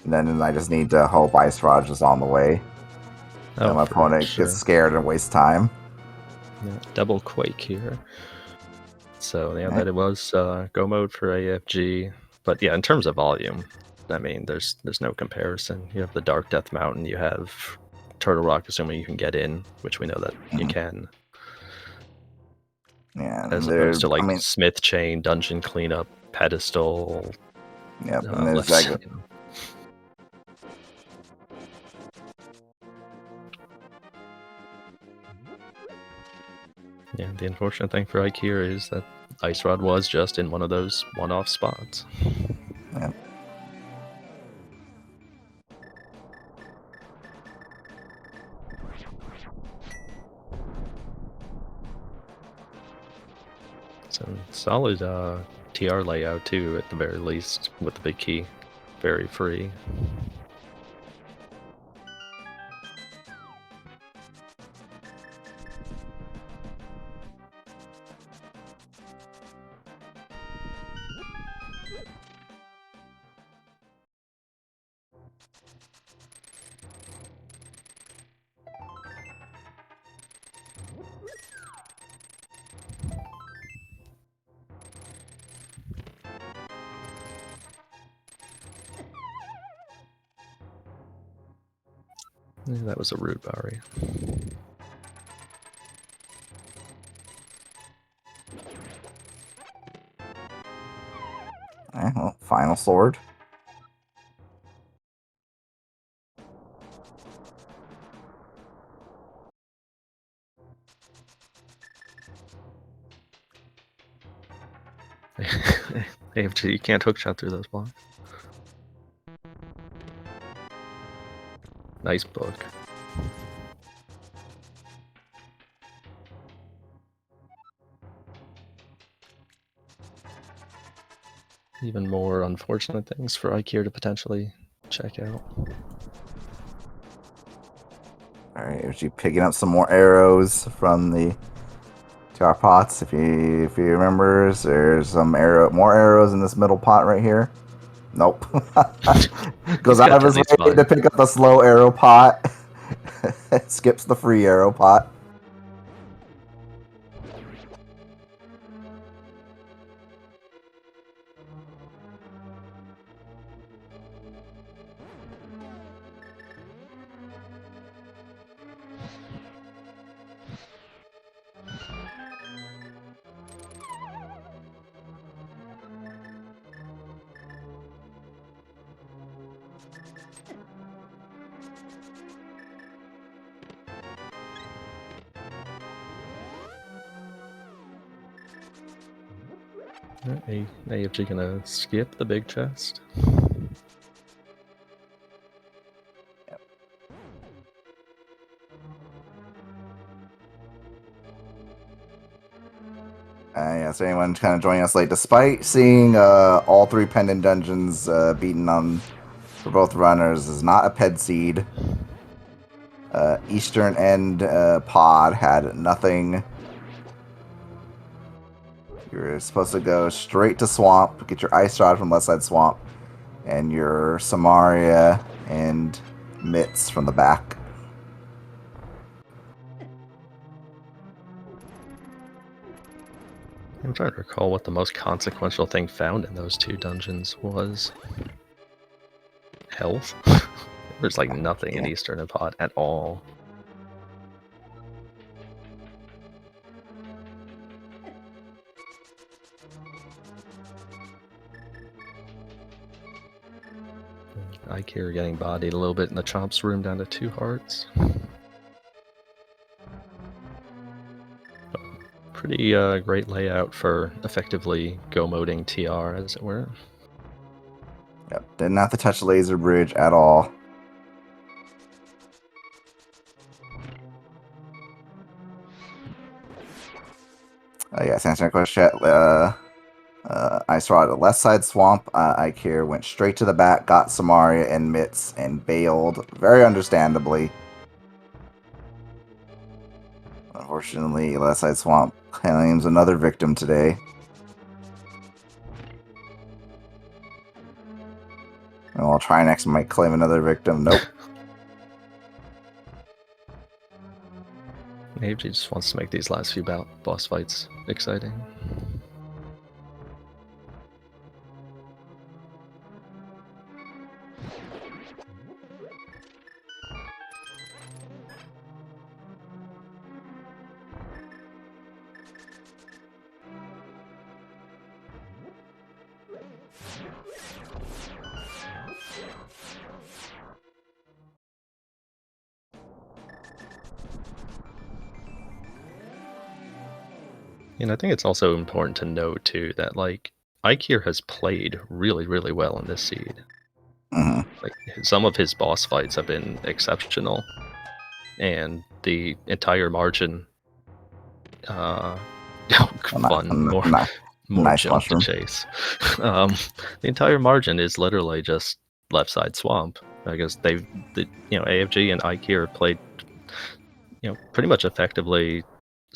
and then I just need to hope Ice Raj is on the way. Oh, and my opponent sure. gets scared and wastes time. Yeah, double quake here. So yeah, that it was go mode for AFG. But yeah, in terms of volume, I mean, there's no comparison. You have the Dark Death Mountain, you have Turtle Rock, assuming you can get in, which we know that you can. Yeah, as opposed to like Smith Chain, Dungeon Cleanup, Pedestal. Yep, and there's like. Yeah, the unfortunate thing for Eykir is that Ice Rod was just in one of those one-off spots. Yeah. So solid TR layout too, at the very least, with the big key. Very free. Yeah, that was a rude Bari. Alright, well, final sword. AFG, you can't hookshot through those blocks. Nice book. Even more unfortunate things for Eykir to potentially check out. Alright, is she picking up some more arrows from the TR pots? If you remember, there's some more arrows in this middle pot right here. Nope. Goes out of his way to pick up the slow arrow pot. Skips the free arrow pot. AFG gonna skip the big chest. Yeah, so anyone kind of joining us late, despite seeing all 3 pendant dungeons beaten on for both runners, is not a ped seed. Eastern End pod had nothing. You're supposed to go straight to Swamp, get your Ice Rod from left side Swamp, and your Samaria and Mitts from the back. I'm trying to recall what the most consequential thing found in those 2 dungeons was. Health? There's like nothing in Eastern and Pod at all. Eykir getting bodied a little bit in the Chomps room down to 2 hearts. Pretty great layout for effectively go-moding TR, as it were. Yep, didn't have to touch Laser Bridge at all. Yes, answering a question. I saw the left side Swamp. Eykir went straight to the back, got Samaria and Mitts, and bailed, very understandably. Unfortunately, left side Swamp claims another victim today. And I'll try next might claim another victim. Nope. Maybe he just wants to make these last few boss fights exciting. And I think it's also important to note too that like Eykir has played really, really well in this seed. Like some of his boss fights have been exceptional, and the entire margin, more nice jump mushroom. to chase. The entire margin is literally just left side Swamp because AFG and Eykir played, pretty much effectively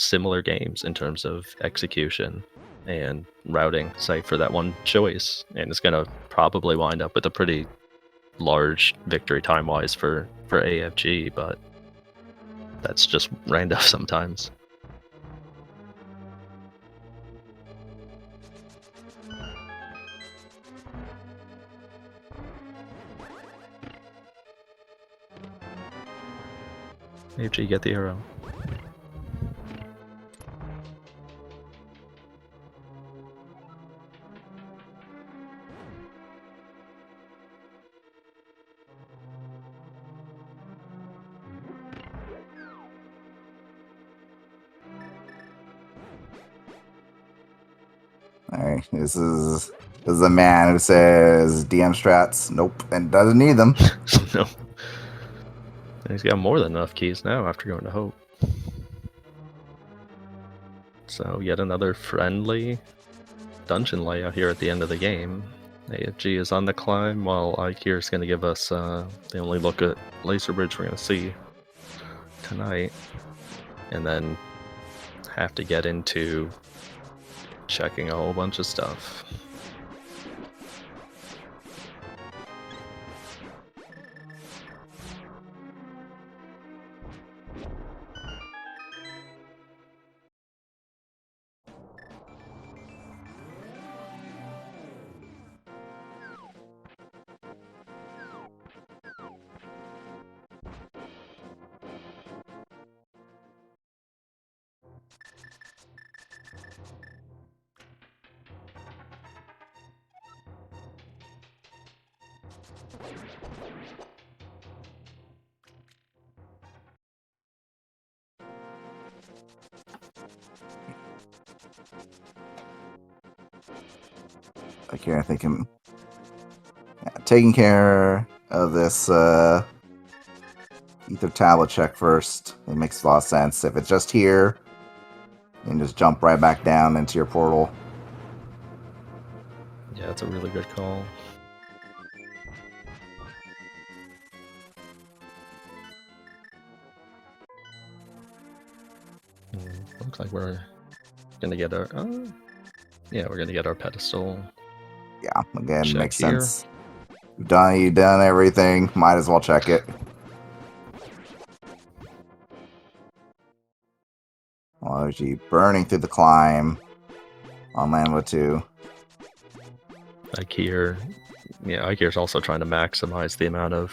similar games in terms of execution and routing, say for that one choice, and it's gonna probably wind up with a pretty large victory time-wise for AFG, but that's just random sometimes. AFG, get the arrow. Alright, this is a man who says DM strats, nope, and doesn't need them. No. And he's got more than enough keys now after going to Hope. So yet another friendly dungeon layout here at the end of the game. AFG is on the climb, while Eykir is going to give us the only look at Laser Bridge we're going to see tonight. And then have to get into checking a whole bunch of stuff. Okay, I think I'm taking care of this ether tablet check first. It makes a lot of sense. If it's just here, you can just jump right back down into your portal. Yeah, it's a really good call. Looks like we're gonna get our we're gonna get our pedestal. Yeah, again, Check makes here. sense. You've done everything. Might as well check it. Energy burning through the climb on Landwa 2. Eykir. Yeah, Eykir's also trying to maximize the amount of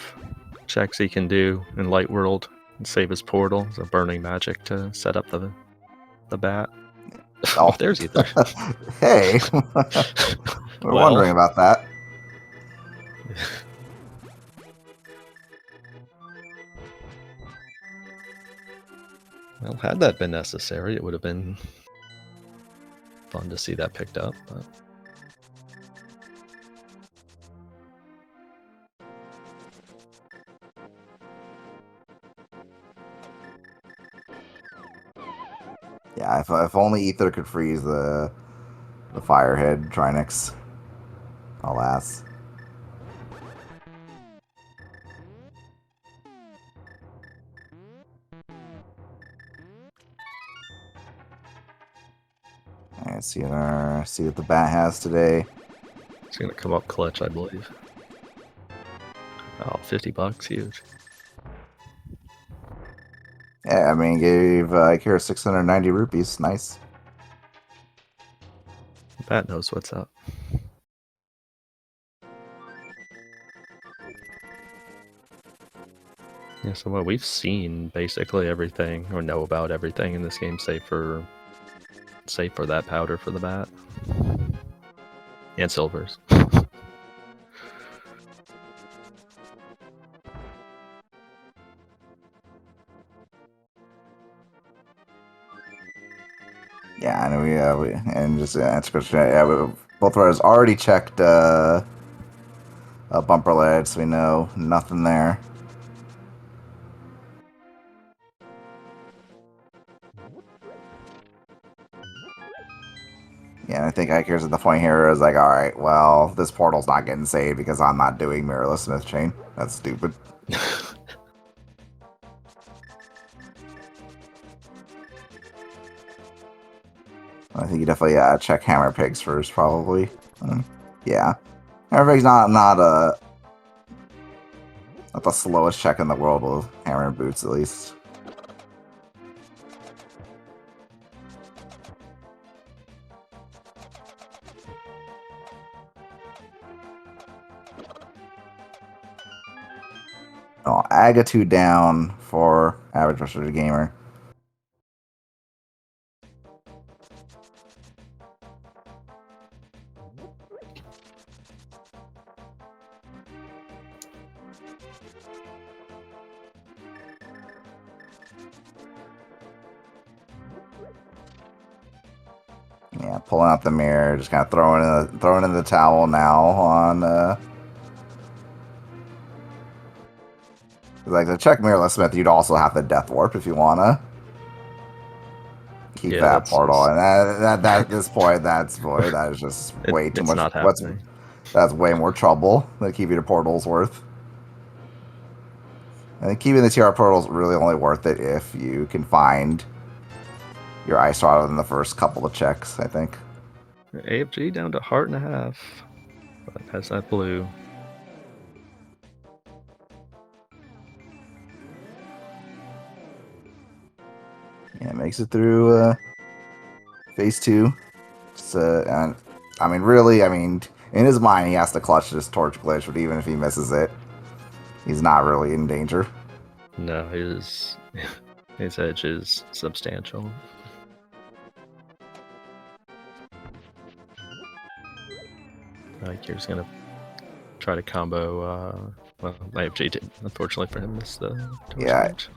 checks he can do in Light World and save his portal. So burning magic to set up the bat. Oh, There's Ether. Hey, we're wondering about that. Well, had that been necessary, it would have been fun to see that picked up. But... Yeah, if only Ether could freeze the Firehead Trinix. Alas. Alright, see what the bat has today. It's gonna come up clutch, I believe. Oh, $50, huge. Yeah, I mean, gave Eykir 690 rupees. Nice. Bat knows what's up. Yeah, so what we've seen basically everything, or know about everything in this game, save for that powder for the bat. And silvers. Yeah, I know we and just especially both of us already checked a bumper ledge, so we know nothing there. Yeah, I think Eykir's at the point here is like, alright, well, this portal's not getting saved because I'm not doing Mirrorless Smith Chain. That's stupid. I think you definitely check Hammer Pigs first, probably. Yeah. Hammer Pigs not the slowest check in the world with Hammer Boots, at least. Oh, Agatu down for AverageFrustratedGamer. Yeah, pulling out the mirror, just kind of throwing in the towel now on. Like the check Mirrorless Smith, you'd also have the Death Warp if you wanna keep that portal. And that at this point, that is just way too much. Not happening. That's way more trouble than keeping the portal's worth. I think keeping the TR portal is really only worth it if you can find your ice rod in the first couple of checks, I think. AFG down to heart and a half. But has that blue. Yeah, makes it through phase 2. And I mean, really, in his mind, he has to clutch this torch glitch, but even if he misses it, he's not really in danger. No, his edge is substantial. Eykir's gonna try to combo. Well, IFG did, unfortunately for him, miss the torch Yeah. glitch.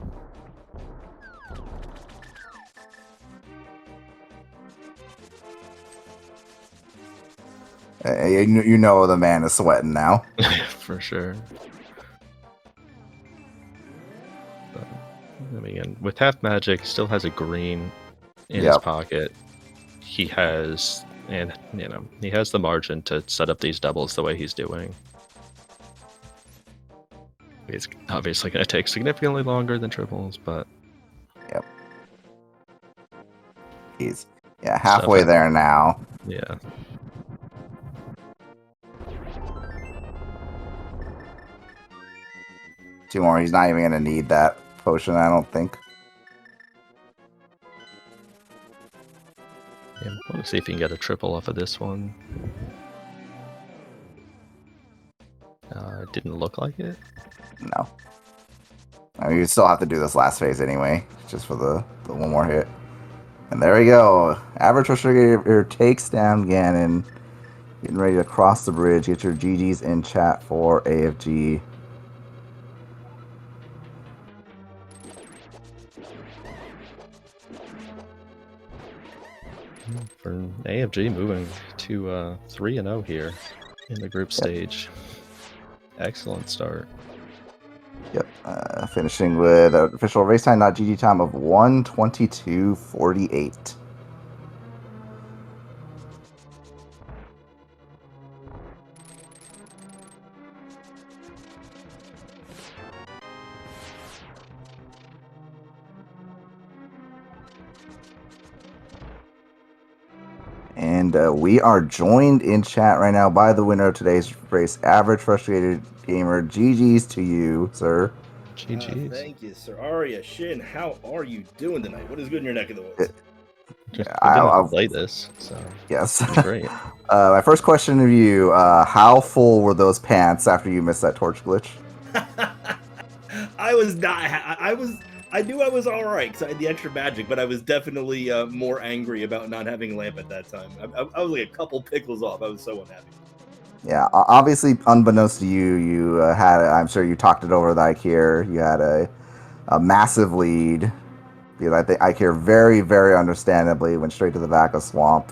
You know the man is sweating now. For sure. But, I mean, again, with half magic, he still has a green in his pocket. He has, and he has the margin to set up these doubles the way he's doing. It's obviously going to take significantly longer than triples, but yep, he's halfway there now. Yeah. Two more. He's not even going to need that potion, I don't think. Yeah, I want to see if you can get a triple off of this one. It didn't look like it. No. I mean, you still have to do this last phase anyway, just for the one more hit. And there we go. AverageFrustratedGamer takes down Ganon. Getting ready to cross the bridge. Get your GGs in chat for AFG. For AFG moving to 3-0 here in the group stage. Excellent start. Yep. Finishing with an official race time, not GG time, of 1:22:48. And we are joined in chat right now by the winner of today's race, AverageFrustratedGamer. GG's to you, sir. GG's. Thank you, sir. Arya, Shin, how are you doing tonight? What is good in your neck of the woods? I'll play this. So yes. Great. My first question to you, how full were those pants after you missed that torch glitch? I was not. I knew I was all right because I had the extra magic, but I was definitely more angry about not having lamp at that time. I was like a couple pickles off. I was so unhappy. Yeah, obviously, unbeknownst to you, you had, I'm sure you talked it over with Eykir. You had a massive lead. Because I think Eykir very, very understandably went straight to the back of Swamp.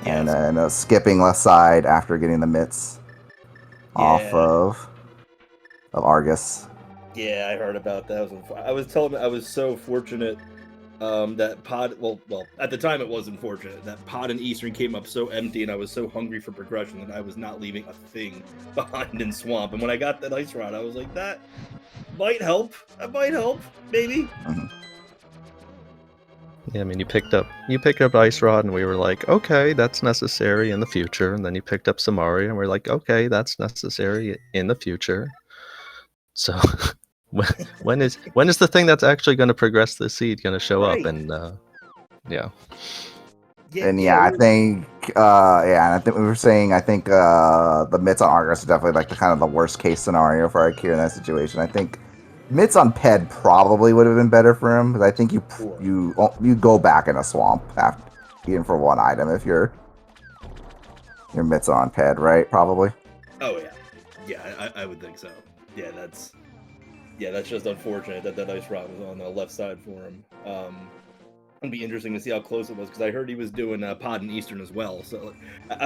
Yes. And skipping left side after getting the mitts off of Argus. Yeah, I heard about that. I was telling him I was so fortunate that pod. Well, at the time it was unfortunate that pod and Eastern came up so empty, and I was so hungry for progression that I was not leaving a thing behind in Swamp. And when I got that ice rod, I was like, that might help. That might help, maybe. Mm-hmm. Yeah, I mean, you picked up Ice Rod, and we were like, okay, that's necessary in the future. And then you picked up Samaria, and we're like, okay, that's necessary in the future. So, when is the thing that's actually going to progress the seed going to show up? And yeah. And I think and I think we were saying I think the mitts on Argus are definitely like the kind of the worst case scenario for Eykir in that situation. I think mitts on Ped probably would have been better for him, because I think you go back in a Swamp after, even for one item if your mitts on Ped, right? Probably. Oh yeah, I would think so. Yeah, that's just unfortunate that ice rod was on the left side for him. It'd be interesting to see how close it was, because I heard he was doing pod and Eastern as well. So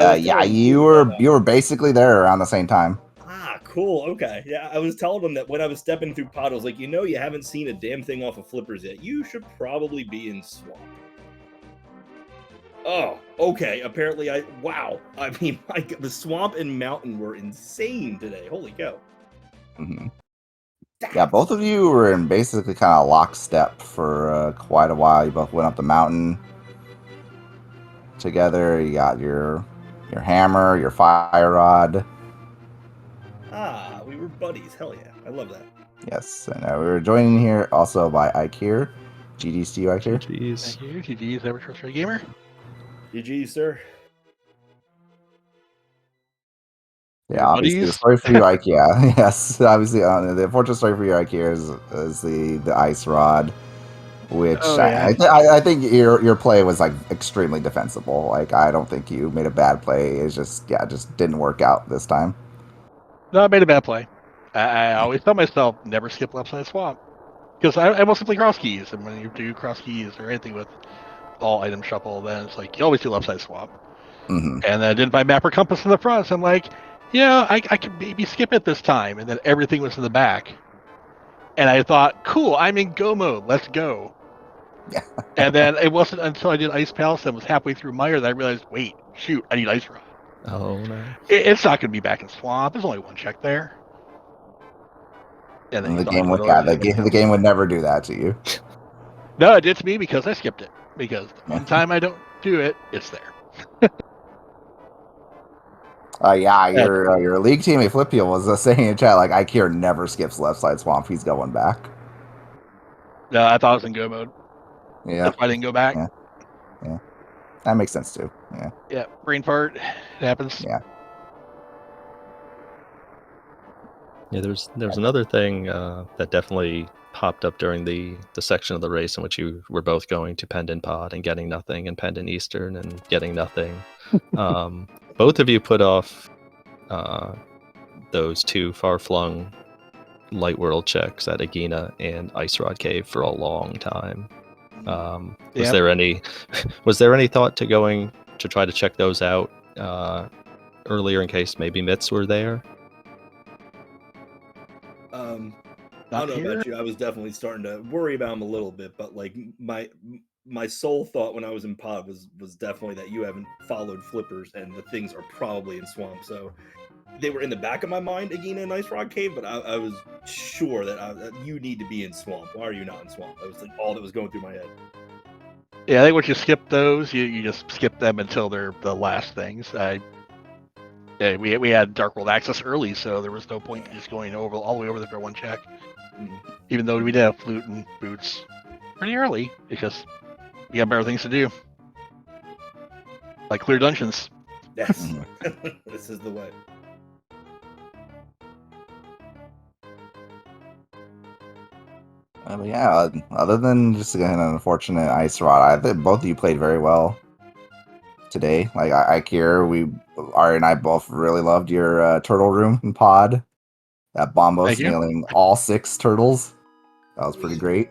you were basically there around the same time. Ah, cool. Okay. Yeah, I was telling him that when I was stepping through pod, I was like, you haven't seen a damn thing off of flippers yet. You should probably be in Swamp. Oh, okay. Apparently, wow. I mean, the Swamp and Mountain were insane today. Holy cow. Mm-hmm. Yeah, both of you were in basically kind of lockstep for quite a while. You both went up the mountain together. You got your hammer, your fire rod. Ah, we were buddies. Hell yeah. I love that. Yes, and we were joining here also by Eykir. GG's to you, Eykir. GG's. Thank you. GG's, AverageFrustratedGamer. GG's, sir. Yeah, obviously the story for you, Eykir. Yeah, yes, obviously the unfortunate story for you, Eykir, is the ice rod, which I think your play was like extremely defensible. Like, I don't think you made a bad play. It's just just didn't work out this time. No, I made a bad play. I always tell myself never skip left side swamp because I mostly play cross keys, and when you do cross keys or anything with all item shuffle, then it's like you always do left side swamp. Hmm. And then I didn't find map or compass in the front, so I'm like, yeah, I could maybe skip it this time, and then everything was in the back. And I thought, cool, I'm in go mode, let's go. Yeah. And then it wasn't until I did Ice Palace and was halfway through Mire that I realized, wait, shoot, I need Ice Rod. Oh no. It's not going to be back in Swamp. There's only one check there. And then And you the thought, game would, Literally, the game would never do that to you. no, it did to me because I skipped it. Because the Yeah. one time I don't do it, it's there. Yeah, your league teammate Flipio was saying in chat like Eykir never skips left side swamp. He's going back. No, I thought I was in go mode. Yeah, That's why I didn't go back. Yeah. That makes sense too. Yeah. Yeah, brain fart. It happens. Yeah. Yeah, there's another thing that definitely popped up during the section of the race in which you were both going to Pendant Pod and getting nothing, and Pendant Eastern and getting nothing. Both of you put off those two far-flung Light World checks at Agina and Ice Rod Cave for a long time. Was Yep. there any thought to going to try to check those out earlier in case maybe Mitts were there? I don't know about you. I was definitely starting to worry about him a little bit, but like my sole thought when I was in pod was definitely that you haven't followed flippers and the things are probably in swamp. So they were in the back of my mind, Agina and Ice Rock Cave, but I was sure that you need to be in swamp. Why are you not in swamp? That was like all that was going through my head. Yeah, I think once you skip those, you just skip them until they're the last things. We had Dark World access early, so there was no point in just going all the way over there for one check. Even though we did have flute and boots pretty early, because we got better things to do, like clear dungeons. Yes, this is the way. But yeah, other than just an unfortunate Ice Rod, I think both of you played very well today. Like Eykir, Ari and I both really loved your turtle room and pod. That Bombos Thank you. nailing all 6 turtles. That was pretty great.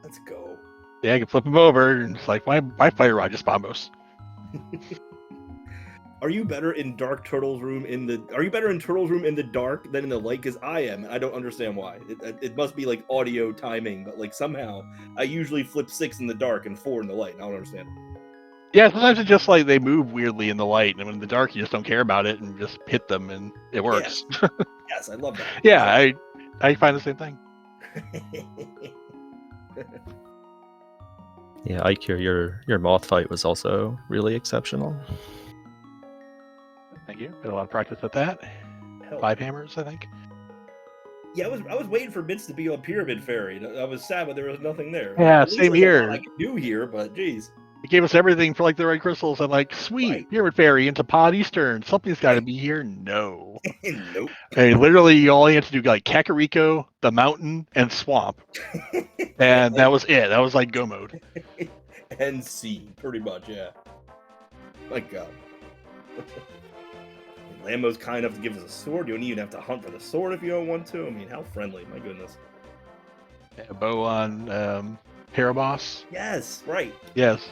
Let's go. Yeah, I can flip them over, and it's like my fire rod just bombos. Are you better in Turtles room in the dark than in the light? Because I am. I don't understand why. It must be like audio timing, but like somehow I usually flip 6 in the dark and 4 in the light. And I don't understand. Yeah, sometimes it's just like they move weirdly in the light, and when in the dark you just don't care about it and just hit them, and it works. Yes, I love that. Yeah, I find the same thing. Yeah, Eykir, your moth fight was also really exceptional. Thank you. Got a lot of practice at that. Hell. 5 hammers, I think. Yeah, I was waiting for Mitts to be on Pyramid Fairy. I was sad, but there was nothing there. Yeah, At least same there's a lot here. I can do here, but geez. It gave us everything for like the red crystals. I'm like, sweet, Right. Pyramid Fairy into Pod Eastern. Something's got to be here. No. Nope. Hey, literally, all you had to do like Kakariko, the mountain, and swamp, and that was it. That was like go mode. And C, pretty much, yeah. My God. Lambo's kind enough to give us a sword. You don't even have to hunt for the sword if you don't want to. I mean, how friendly, my goodness. Yeah, bow on Paraboss. Yes, right. Yes.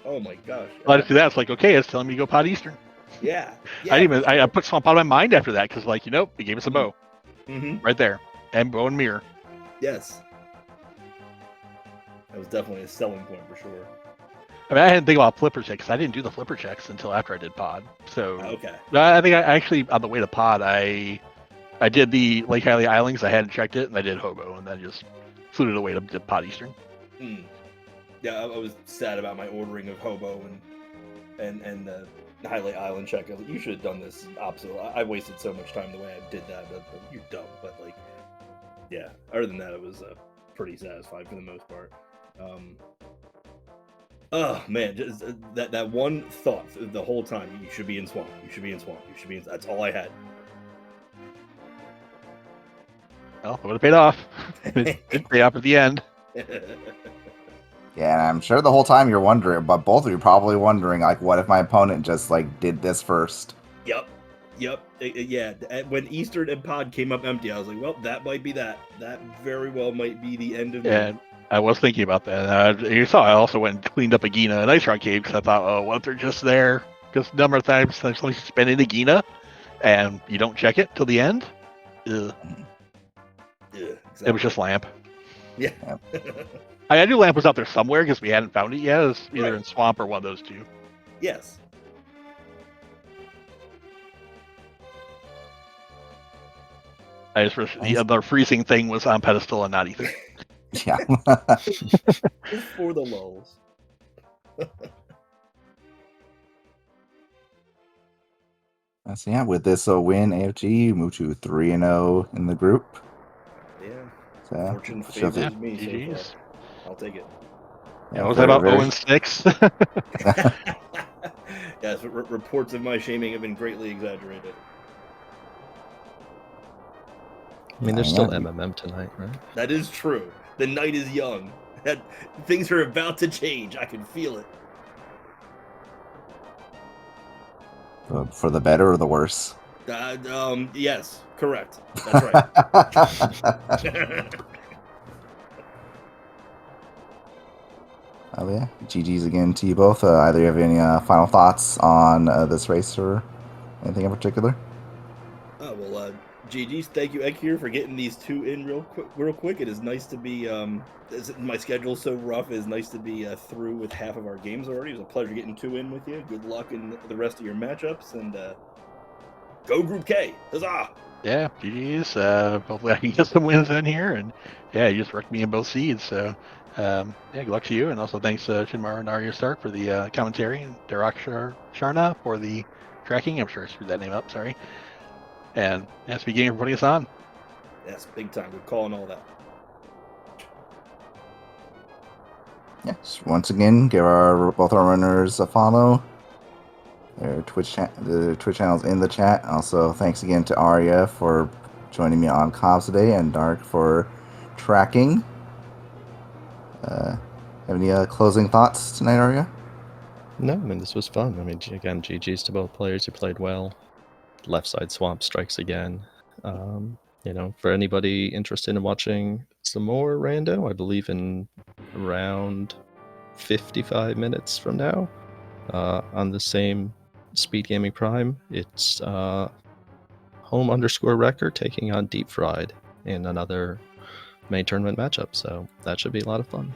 Oh my gosh. Let us do that. It's like, okay, it's telling me to go Pod Eastern. Yeah. I put swamp out of my mind after that because, like, it gave us a bow right there, and bow and mirror. Yes. That was definitely a selling point for sure. I mean, I didn't think about flipper checks. I didn't do the flipper checks until after I did Pod. So Okay. I think I actually, on the way to Pod, I did the Lake Highly Islands. I hadn't checked it, and I did Hobo, and then just fluted away to Pod Eastern. Yeah, I was sad about my ordering of Hobo and the Highlight Island check. I was like, you should have done this opposite. I wasted so much time the way I did that, but you're dumb. But like, yeah. Other than that, it was pretty satisfied for the most part. Oh man, just that one thought the whole time. You should be in swamp. You should be in swamp. You should be in. That's all I had. Well, it would have paid off. It did pay off at the end. Yeah, and I'm sure the whole time you're wondering, but both of you are probably wondering, like, what if my opponent just, like, did this first? Yep. Yep. Yeah. When Eastern and Pod came up empty, I was like, well, that might be that. That very well might be the end of me. And I was thinking about that. You saw I also went and cleaned up a Gina and Ice Rock cave because I thought, oh, what if they're just there? Because a number of times I've only spent in a Gina and you don't check it till the end. Ugh. Yeah, exactly. It was just Lamp. Yeah. I knew Lamp was out there somewhere because we hadn't found it yet. It was either Right. in Swamp or one of those two. Yes. I just wish the other freezing thing was on pedestal and not either. Yeah. Just for the lulls. So yeah, with this win, AFG move to 3-0 in the group. Yeah. So Fortune which of favors the- me so GG's. far. I'll take it. Yeah, was that about 0-6? Yes, reports of my shaming have been greatly exaggerated. I mean, there's still Yeah. MMM tonight, right? That is true. The night is young. Things are about to change. I can feel it. For the better or the worse? Yes, correct. That's right. Oh yeah, GG's again to you both. Either you have any final thoughts on this race or anything in particular? Oh well, GG's. Thank you, Eykir, for getting these two in real quick. It is nice to be. My schedule's so rough. It is nice to be through with half of our games already. It was a pleasure getting two in with you. Good luck in the rest of your matchups, and go Group K! Huzzah! Yeah, GG's. Hopefully I can get some wins in here. And yeah, you just wrecked me in both seeds. So yeah, good luck to you. And also thanks Shinmar and Arya Stark for the commentary and Darak Sharna for the tracking. I'm sure I screwed that name up. Sorry. And yeah, SpeedGaming for putting us on. Yes, big time. Good call and all that. Yes. Once again, give both our runners a follow. Their the Twitch channel's in the chat. Also, thanks again to Arya for joining me on comms today, and Dark for tracking. Have any closing thoughts tonight, Arya? No, I mean, this was fun. I mean, again, GG's to both players who played well. Left side swamp strikes again. For anybody interested in watching some more rando, I believe in around 55 minutes from now, on the same SpeedGaming Prime, it's home_record taking on Deep Fried in another main tournament matchup. So that should be a lot of fun.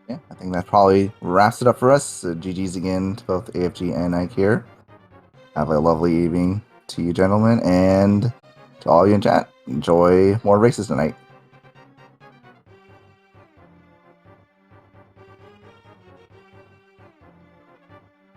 Yeah, I think that probably wraps it up for us. GG's again to both AFG and Eykir. Have a lovely evening to you, gentlemen, and to all you in chat. Enjoy more races tonight.